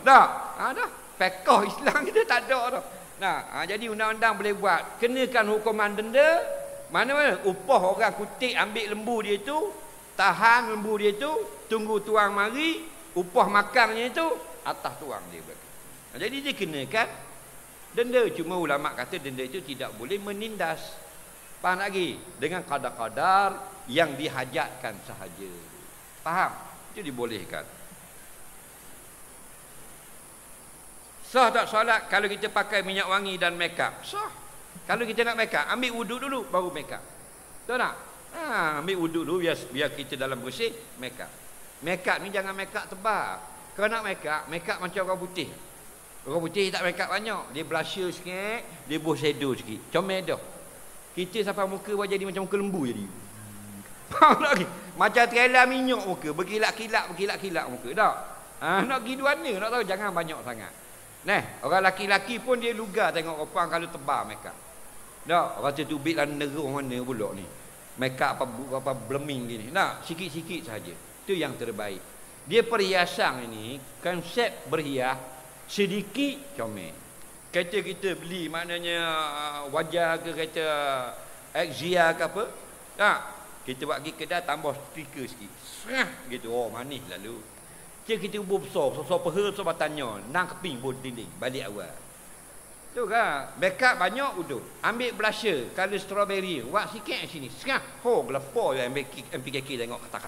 Speaker 2: Tak? Dah. Fiqh Islam kita tak ada dah. Jadi undang-undang boleh buat. Kenakan hukuman denda. Mana-mana upah orang kutip ambil lembu dia tu, tahan lembu dia tu, tunggu tuang mari. Upah makannya itu atas tuang dia berarti. Jadi dia kenakan denda. Cuma ulama kata denda itu tidak boleh menindas. Faham lagi? Dengan kadar-kadar yang dihajatkan sahaja. Faham? Itu dibolehkan. Sah tak solat kalau kita pakai minyak wangi dan make up? Sah. Kalau kita nak make up, ambil wuduk dulu baru make up. Tahu tak? Ambil wuduk dulu biar kita dalam bersih make up. Make up ni jangan make up tebal. Kalau nak make up macam orang putih. Orang putih tak make up banyak. Dia blusher sikit, dia buh shadow sikit. Comel dah. Kita sampai muka buat jadi macam muka lembu jadi. Faham tak lagi? Macam trailer minyak muka, berkilat-kilat muka. Tak? Nak pergi duana, nak tahu jangan banyak sangat. Orang laki-laki pun dia lugar tengok perempuan kalau tebal make up. Tak? Orang tu tubik dan nerung mana pula ni. Make up apa blooming gini. Tak? Sikit-sikit saja. Itu yang terbaik. Dia perhiasan ini, konsep berhias sedikit comel. Kereta kita beli maknanya wajah ke kereta Axia ke apa, tak? Kita buat pergi kedai tambah stiker sikit. Gitu. Oh, manis lalu. Kita ubur besar peha besar batanya, nang keping pun dinding balik awal. Tu kan, backup banyak udah. Ambil blusher color strawberry, buat sikit kat sini. Gelepo je MPKK tengok kata.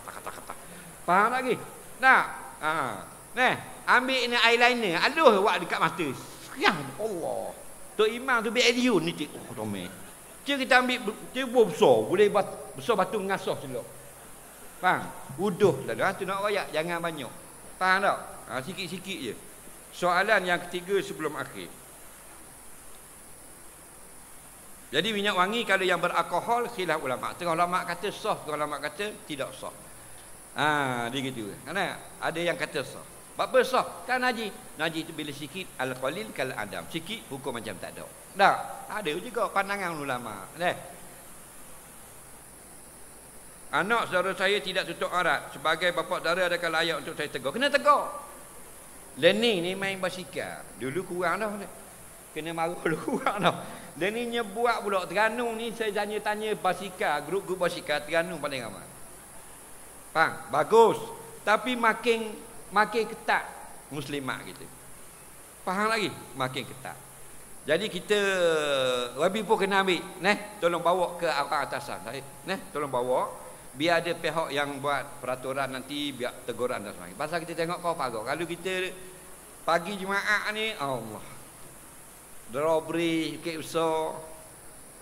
Speaker 2: Faham lagi? Nak? Ambil ni eyeliner, aduh buat dekat mata. Allah. Tok Imam tu Adiun ni tik. Oh, domeh. Kita ambil tebur besar, boleh besar batu ngasuh selok. Faham? Wuduh dah. Tu nak royak, jangan banyak. Faham tak? Sikit-sikit je. Soalan yang ketiga sebelum akhir. Jadi minyak wangi kalau yang beralkohol khilaf ulama. Tengah ulama kata sah, tengah ulama kata tidak sah. Dia gitu. Kan ada yang kata sah. Apa sah? Kan Naji itu bila sikit al-qalil kal adam. Sikit hukum macam tak ada. Tak? Ada juga pandangan ulama. Anak saudara saya tidak tutup aurat. Sebagai bapa saudara adakah layak untuk saya tegur? Kena tegur. Learning ni main basikal. Dulu kurang dah. Kena marah dulu kurang dah. Learningnya buat pula Terengganu ni saya tanya basikal, grup-grup basikal Terengganu paling ramai. Faham? Bagus. Tapi makin ketat muslimat kita. Faham lagi? Makin ketat. Jadi kita Rabi pun kena ambil, tolong bawa ke orang atasan saya. Tolong bawa biar ada pihak yang buat peraturan nanti biar teguran dan sebagainya. Pasal kita tengok kau pagar. Kalau kita pagi Jumaat ni, Allah. Robbery, kek besar.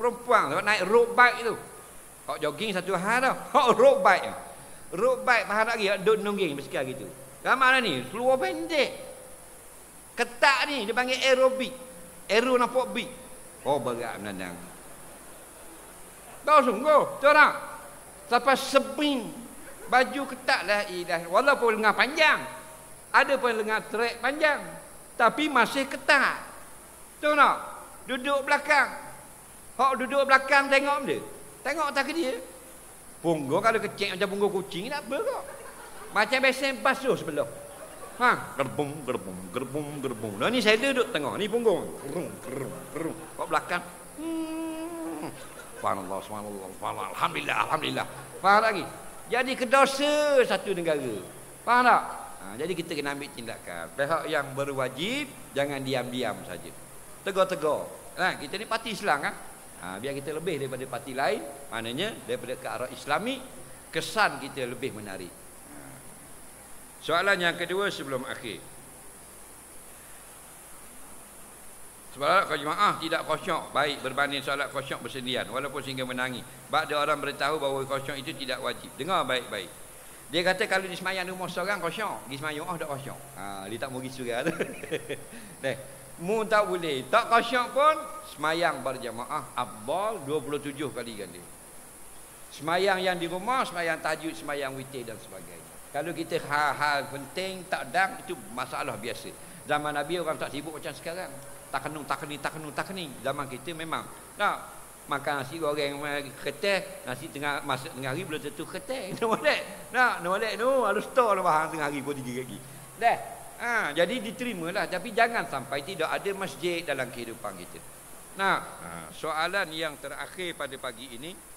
Speaker 2: Perempuan naik road bike tu. Kau jogging satu hal dah. Road bike. Road bike faham lagi duduk nungging basikal gitu. Ramai ni, seluar pendek. Ketak ni, dia panggil aerobik. Aero nampak big. Oh, berat menandang. Tahu sungguh, tahu tak? Sampai seping. Baju ketat lah. Walaupun lengan panjang. Ada pun lengan trek panjang. Tapi masih ketat. Tahu tak? Duduk belakang. Duduk belakang tengok dia. Tengok tak ke dia? Punggung kalau kecil macam punggung kucing, tak apa kok. Macam besen basuh sebelah. Gerbung. Nah, ni saya duduk tengah. Ni punggung. Gerung. Kok belakang. Subhanallah. Alhamdulillah. Faham lagi? Jadi kedosa satu negara. Faham tak? Jadi kita kena ambil tindakan. Pihak yang berwajib, jangan diam-diam saja. Tegur-tegur. Kita ni parti Islam kan? Biar kita lebih daripada parti lain. Maknanya daripada ke arah Islami, kesan kita lebih menarik. Soalan yang kedua sebelum akhir. Solat jemaah tidak khusyuk baik berbanding solat khusyuk bersendirian walaupun sehingga menangis. Sebab ada orang beritahu bahawa khusyuk itu tidak wajib. Dengar baik-baik. Dia kata kalau di semayang rumah seorang khusyuk, di semayang tak khusyuk. Dia tak mau pergi surga tu. Mu tak boleh. Tak khusyuk pun semayang berjemaah afdal 27 kali ganda. Semayang yang di rumah, semayang tahajud, semayang witir dan sebagainya. Kalau kita hal-hal penting tak dang, itu masalah biasa. Zaman Nabi orang tak sibuk macam sekarang. Tak kening. Zaman kita memang nak makan nasi goreng keteh, nasi masak tengah hari belum tentu keteh. Nolek tu harus store lah bahan tengah hari pun 3 kaki. Jadi diterimalah, tapi jangan sampai tidak ada masjid dalam kehidupan kita. Soalan yang terakhir pada pagi ini,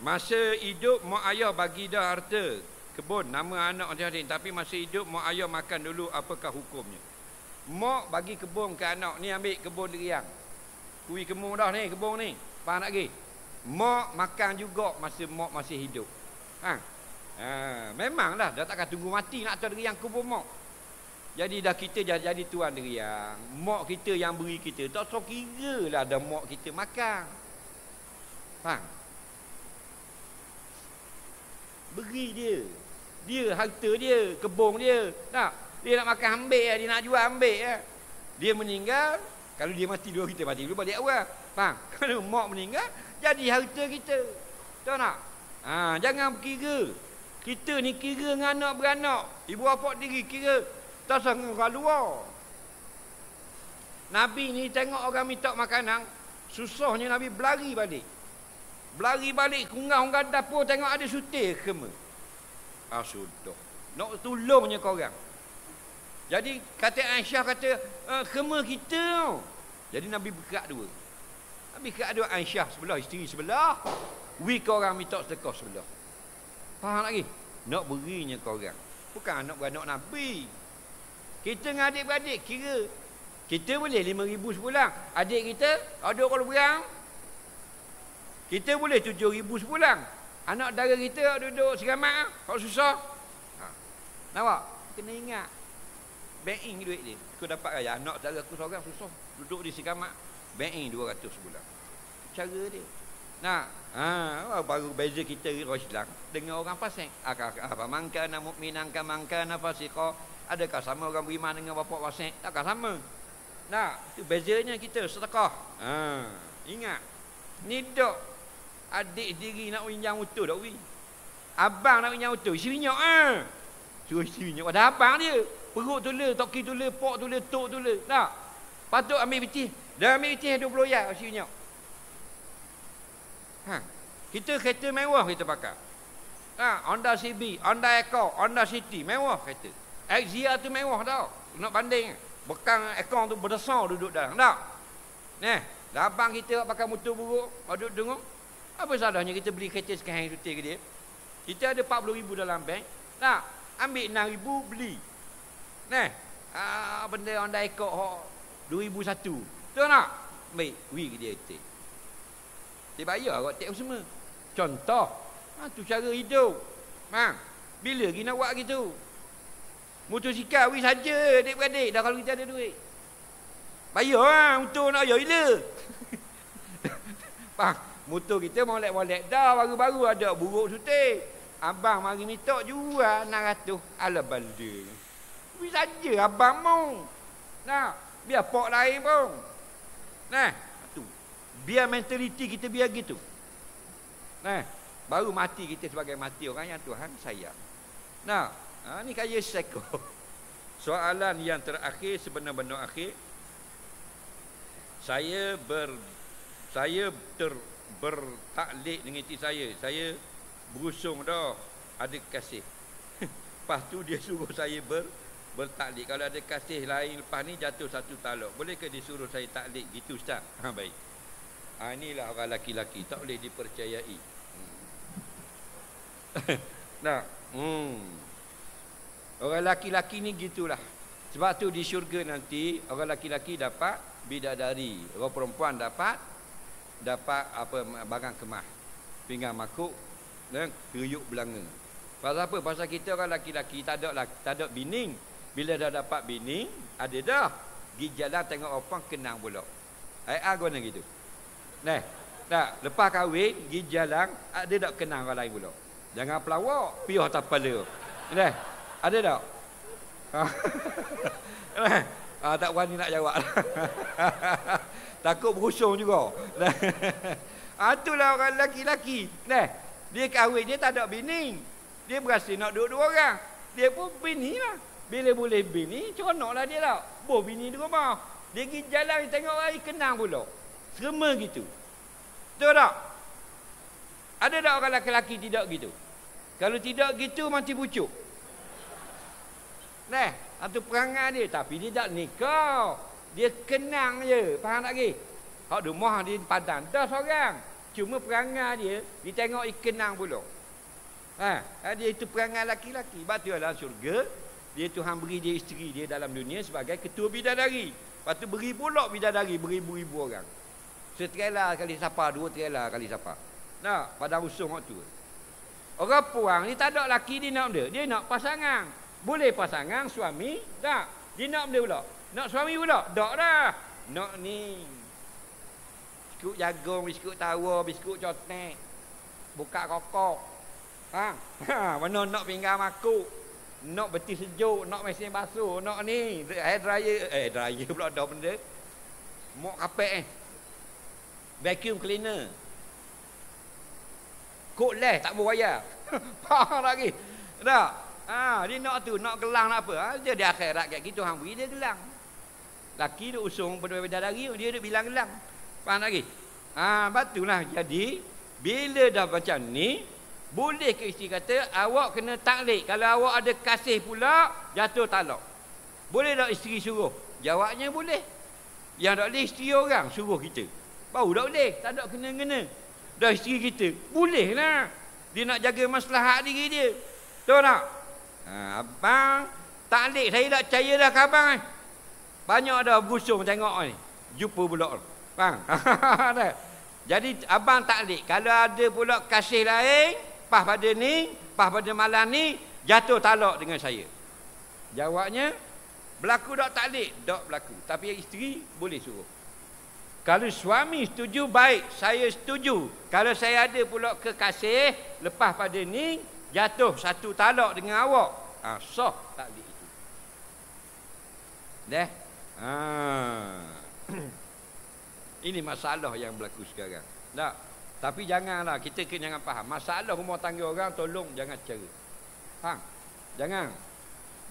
Speaker 2: masa hidup mak ayah bagi dah harta, kebun, nama anak hadirin, tapi masih hidup, mak ayah makan dulu, apakah hukumnya? Mak bagi kebun ke anak, ni ambil kebun deriang. Kui kemu dah ni, kebun ni. Faham tak lagi? Mak makan juga masa mak masih hidup. Memanglah, dah takkan tunggu mati nak tahu deriang kebun mak. Jadi dah kita jadi tuan deriang. Mak kita yang beri kita, tak so kira lah ada mak kita makan. Faham? Beri dia. Dia harta dia, kebun dia. Tak? Dia nak makan ambil, dia nak jual ambil. Dia meninggal, kalau dia mati dulu, kita mati dulu balik awal. Faham? Kalau mak meninggal, jadi harta kita. Tahu tak? Jangan berkira. Kita ni kira dengan anak beranak. Ibu bapa diri kira. Tak sangat orang luar. Nabi ni tengok orang minta makanan, susahnya Nabi berlari balik. Berlari balik, kungang-kungang dapur, tengok ada sutir kema. Sudah. Nak tolongnya korang. Jadi kata Aisyah kata, kema kita. Jadi Nabi bergerak dua. Nabi bergerak dua, Aisyah sebelah, isteri sebelah. We korang minta sedekah sebelah. Faham lagi? Nak berinya korang. Bukan anak beranak Nabi. Kita dengan adik-beradik kira. Kita boleh 5,000 sebulan. Adik kita ada kalau berang. Kita boleh 7,000 sebulan. Anak dara kita duduk seramat, kalau susah. Nampak? Kena ingat. Bank-in duit dia. Aku dapat raya. Anak dara aku seorang susah. Duduk di seramat. Bank-in 200 sebulan. Cara dia. Baru beza kita Islam dengan orang fasik. Apa mangkana mukminan ka mangkana fasiqa. Adakah sama orang beriman dengan bapa fasik? Takkan sama. Itu bezanya kita sedekah. Ingat. Ni dok adik diri nak pinjam motor dak wi. Abang nak pinjam motor, isi minyak suruh isi minyak pada abang dia. Perut tula, toki tula, pok tula, tok tula. Tak. Patut ambil piti. Dah ambil piti 20 riyal isi minyak. Kita kereta mewah kita pakai. Honda CB, Honda Accord, Honda City, mewah kereta. Xia tu mewah tau. Nak banding. Bekang Accord tu berdesar duduk dalam. Tak? Dah abang kita pakai motor buruk, duduk tengok. Apa salahnya kita beli kereta sekarang rutin ke dia? Kita ada 40,000 dalam bank. Tak? Ambil 6,000 beli. Benda Honda Accord 2001. Tahu tak? Baik, we ke dia take. Dia bayar kot take semua. Contoh. Tu cara hidup. Bila lagi nak buat gitu? Motosikal we saja adik-beradik dah kalau kita ada duit. Bayar untuk nak bayar gila. Motor kita molek-molek dah baru-baru ada buruk sutik. Abang mari minta jual 600 ala balda. We saja abang mau. Biar pok lain pun. Tu. Biar mentaliti kita biar gitu. Baru mati kita sebagai mati orang yang Tuhan sayang. Ni kaya seko. Soalan yang terakhir sebenar-benar akhir. Saya bertaklid dengan isteri saya. Saya berusung dah ada kasih. Lepas tu dia suruh saya bertaklid. Kalau ada kasih lain lepas ni jatuh satu talak. Bolehkah disuruh saya taklid gitu Ustaz? Baik. Inilah orang laki-laki tak boleh dipercayai. Orang laki-laki ni gitulah. Sebab tu di syurga nanti orang laki-laki dapat bidadari, orang perempuan dapat apa barang kemah, pinggang makuk dan keruyuk belanga. Pasal apa? Pasal kita orang laki-laki tak ada bini. Bila dah dapat bini, ada dah pergi jalan tengok orang kenang pula. Guna gitu. Tak, lepas kahwin pergi jalan ada tak kenang orang lain pula. Jangan pelawak, piuh atas kepala. Ada tak? Tak berani nak jawab. Takut berusung juga. Itulah orang lelaki-lelaki. Dia kahwin, dia tak ada bini. Dia berasa nak duduk dua orang. Dia pun bini lah. Bila boleh bini, seronok lah dia lah. Boh bini di rumah. Dia pergi jalan, dia tengok orang kenang pula. Serema gitu. Betul tak? Ada tak orang lelaki tidak gitu? Kalau tidak gitu, mati pucuk. Itu perangai dia. Tapi dia tak nikah. Dia kenang je. Faham tak lagi? Hak rumah dia padang. Dah seorang. Cuma perangai dia, dia tengok kenang pula. Dia itu perangai laki-laki. Lepas tu dalam syurga, dia Tuhan beri dia isteri dia dalam dunia sebagai ketua bidadari. Lepas tu beri pula bidadari beribu-ribu orang. Setrailer kali siapa, 2 trailer kali siapa. Nah, pada usung waktu. Orang puang ni tak ada laki dia nak benda. Dia nak pasangan. Boleh pasangan, suami, tak. Dia nak benda pula. Nak suami pula. Tak dah. Nak ni. Biskut jagung, biskut tawar, biskut cotek. Buka kokok. Mana nak pinggang makuk. Nak betis sejuk, nak mesin basuh, nak ni hair dryer pula ada benda. Mop kapek vacuum cleaner. Kod les tak berbayar. Faham lagi. Tak? Dia nak tu, nak gelang nak apa? Dia di akhirat kat kita hang beri dia gelang. Laki dia usung pada bidadari, dia duk bilang gelang. Faham lagi? Batulah jadi bila dah macam ni, boleh ke isteri kata awak kena taklid. Kalau awak ada kasih pula, jatuh talak. Boleh tak isteri suruh? Jawabnya boleh. Yang tak boleh isteri orang suruh kita. Baru tak boleh. Tak ada kena-kena. Dah isteri kita, boleh lah. Dia nak jaga maslahat diri dia. Tahu tak? Abang taklid, saya tak percaya dah ke abang. Banyak dah berusung tengok ni. Jumpa pula. Faham? Jadi abang taklid. Kalau ada pula kasih lain, pas pada ni, pas pada malam ni, jatuh talak dengan saya. Jawabnya, berlaku tak taklid? Tak berlaku. Tapi isteri boleh suruh. Kalau suami setuju, baik, saya setuju. Kalau saya ada pula kekasih, lepas pada ni, jatuh satu talak dengan awak. Sah taklid itu. Ini masalah yang berlaku sekarang. Tak? Tapi janganlah, kita jangan faham. Masalah rumah tangga orang, tolong jangan cara. Faham? Jangan.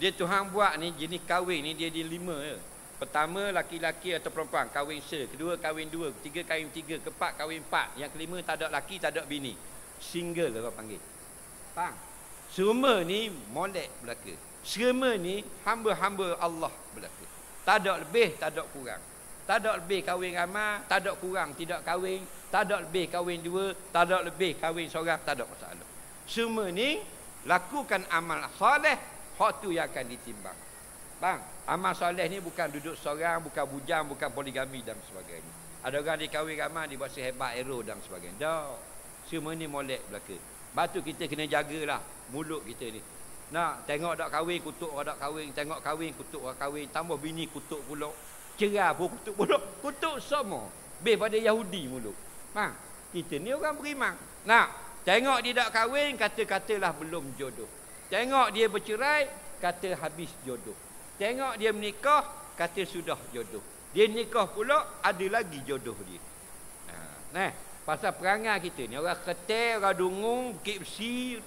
Speaker 2: Dia Tuhan buat ni, jenis kahwin ni, dia 5 je. Pertama, laki-laki atau perempuan, kahwin se. Kedua, kahwin 2. Ketiga, kahwin 3. Keempat, kahwin 4. Yang kelima, tak ada laki, tak ada bini. Single orang panggil. Faham? Semua ni molek belaka. Semua ni hamba-hamba Allah belaka. Tak ada lebih, tak ada kurang. Tak ada lebih kahwin ramai, tak ada kurang tidak kahwin. Tak ada lebih kahwin 2, tak ada lebih kahwin seorang, tak ada masalah. Semua ni lakukan amal soleh, hak tu yang akan ditimbang. Bang, amal soleh ni bukan duduk seorang, bukan bujang, bukan poligami dan sebagainya. Ada orang dia kahwin ramai, dia buat sehebat hero dan sebagainya. Tak. Semua ni molek belaka. Batu kita kena jagalah mulut kita ni. Nak tengok dak kahwin, kutuk dak kahwin, tengok kahwin, kutuk dak kahwin, tambah bini kutuk pula. Cerai pun kutuk pula. Kutuk semua. Lebih pada Yahudi mulut. Kita ni orang beriman. Tengok dia tak kahwin, kata-katalah belum jodoh. Tengok dia bercerai, kata habis jodoh. Tengok dia menikah, kata sudah jodoh. Dia nikah pula, ada lagi jodoh dia. Pasal perangai kita ni, orang Keter, orang Dungung, Bukit Besi,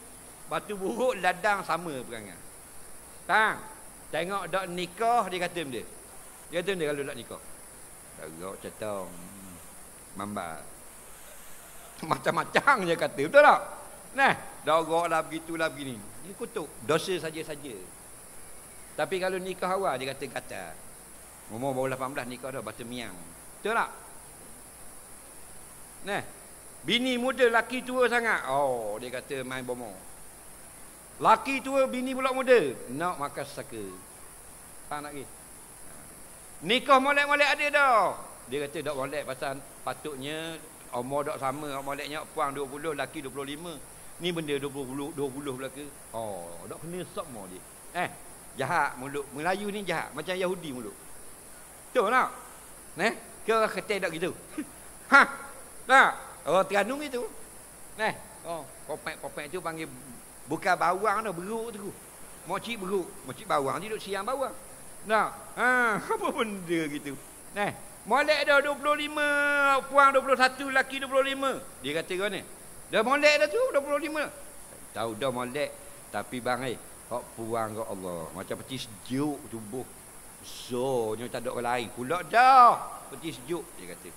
Speaker 2: Batu Buruk, Ladang sama perangai. Tengok tak nikah, dia kata benda. Dia kata benda kalau tak nikah. Darah cetong, mambat. Macam-macam je kata, betul tak? Darah lah begitulah begini. Ini kutuk, dosa saja-saja. Tapi kalau nikah awal, dia kata-kata. Umur baru 18 nikah dah, batu miang. Betul tak? Bini muda, laki tua sangat. Oh, dia kata main bomo. Laki tua, bini pula muda. Nak makan saka. Faham tak lagi? Nikah molek-molek ada dah. Dia kata tak molek pasal patutnya umur tak sama, moleknya puang 20, laki 25. Ni benda 20 belaka. Oh, tak kena semua dia. Jahat mulut. Melayu ni jahat macam Yahudi mulut. Betul tak? Ke orang Keter tak gitu? Tak. Orang Terengganu gitu. Kopek-kopek tu panggil bukan bawang dah, beruk tu. Mocik beruk, mocik bawang dia duk siang bawang. Apa benda gitu. Molek dah 25, puang 21, laki 25. Dia kata kau ni. Dah molek dah tu 25. Tahu dah molek, tapi bang hak puang ke Allah. Macam peti sejuk tubuh. Sonya tak ada orang lain. Pula dah peti sejuk dia kata.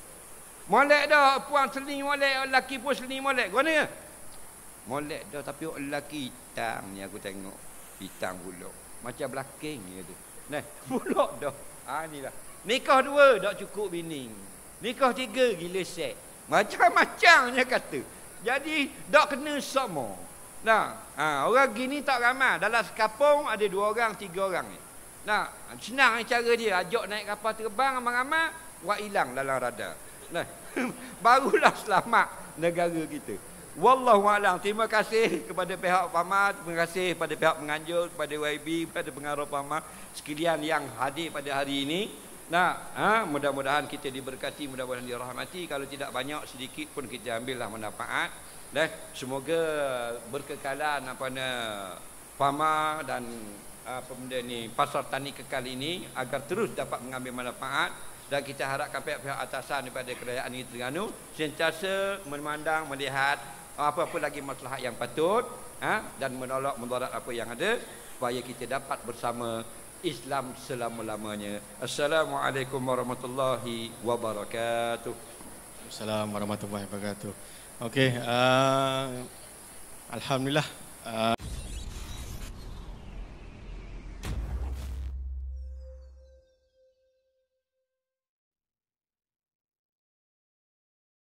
Speaker 2: Molek dah puang seling molek, laki pun seling molek. Kau ni. Molek dah tapi orang lelaki hitam ni aku tengok. Hitam pula. Macam belakang dia tu. Pula dah. Inilah. Nikah 2 tak cukup bini. Nikah 3 gila set. Macam-macamnya kata. Jadi tak kena sama. Nah, orang gini tak ramai. Dalam sekampung ada 2 orang, 3 orang ni. Nah, senang cara dia. Ajak naik kapal terbang ramai-ramai, wak hilang dalam radar. Nah, barulah selamat negara kita. Wallahu a'lam. Terima kasih kepada pihak PAMA, terima kasih kepada pihak penganjur, kepada YB, kepada pengarah PAMA sekalian yang hadir pada hari ini. Nah, mudah-mudahan kita diberkati, mudah-mudahan dirahmati. Kalau tidak banyak, sedikit pun kita ambillah manfaat. Dan semoga berkekalan PAMA dan apa benda ni, pasar tani kekal ini agar terus dapat mengambil manfaat. Dan kita harapkan pihak-pihak atasan daripada Kerajaan Negeri Terengganu sentiasa memandang, melihat apa-apa lagi masalah yang patut, dan menolak mudarat apa yang ada, supaya kita dapat bersama Islam selama-lamanya. Assalamualaikum warahmatullahi wabarakatuh.
Speaker 1: Assalamualaikum warahmatullahi wabarakatuh. Okey, alhamdulillah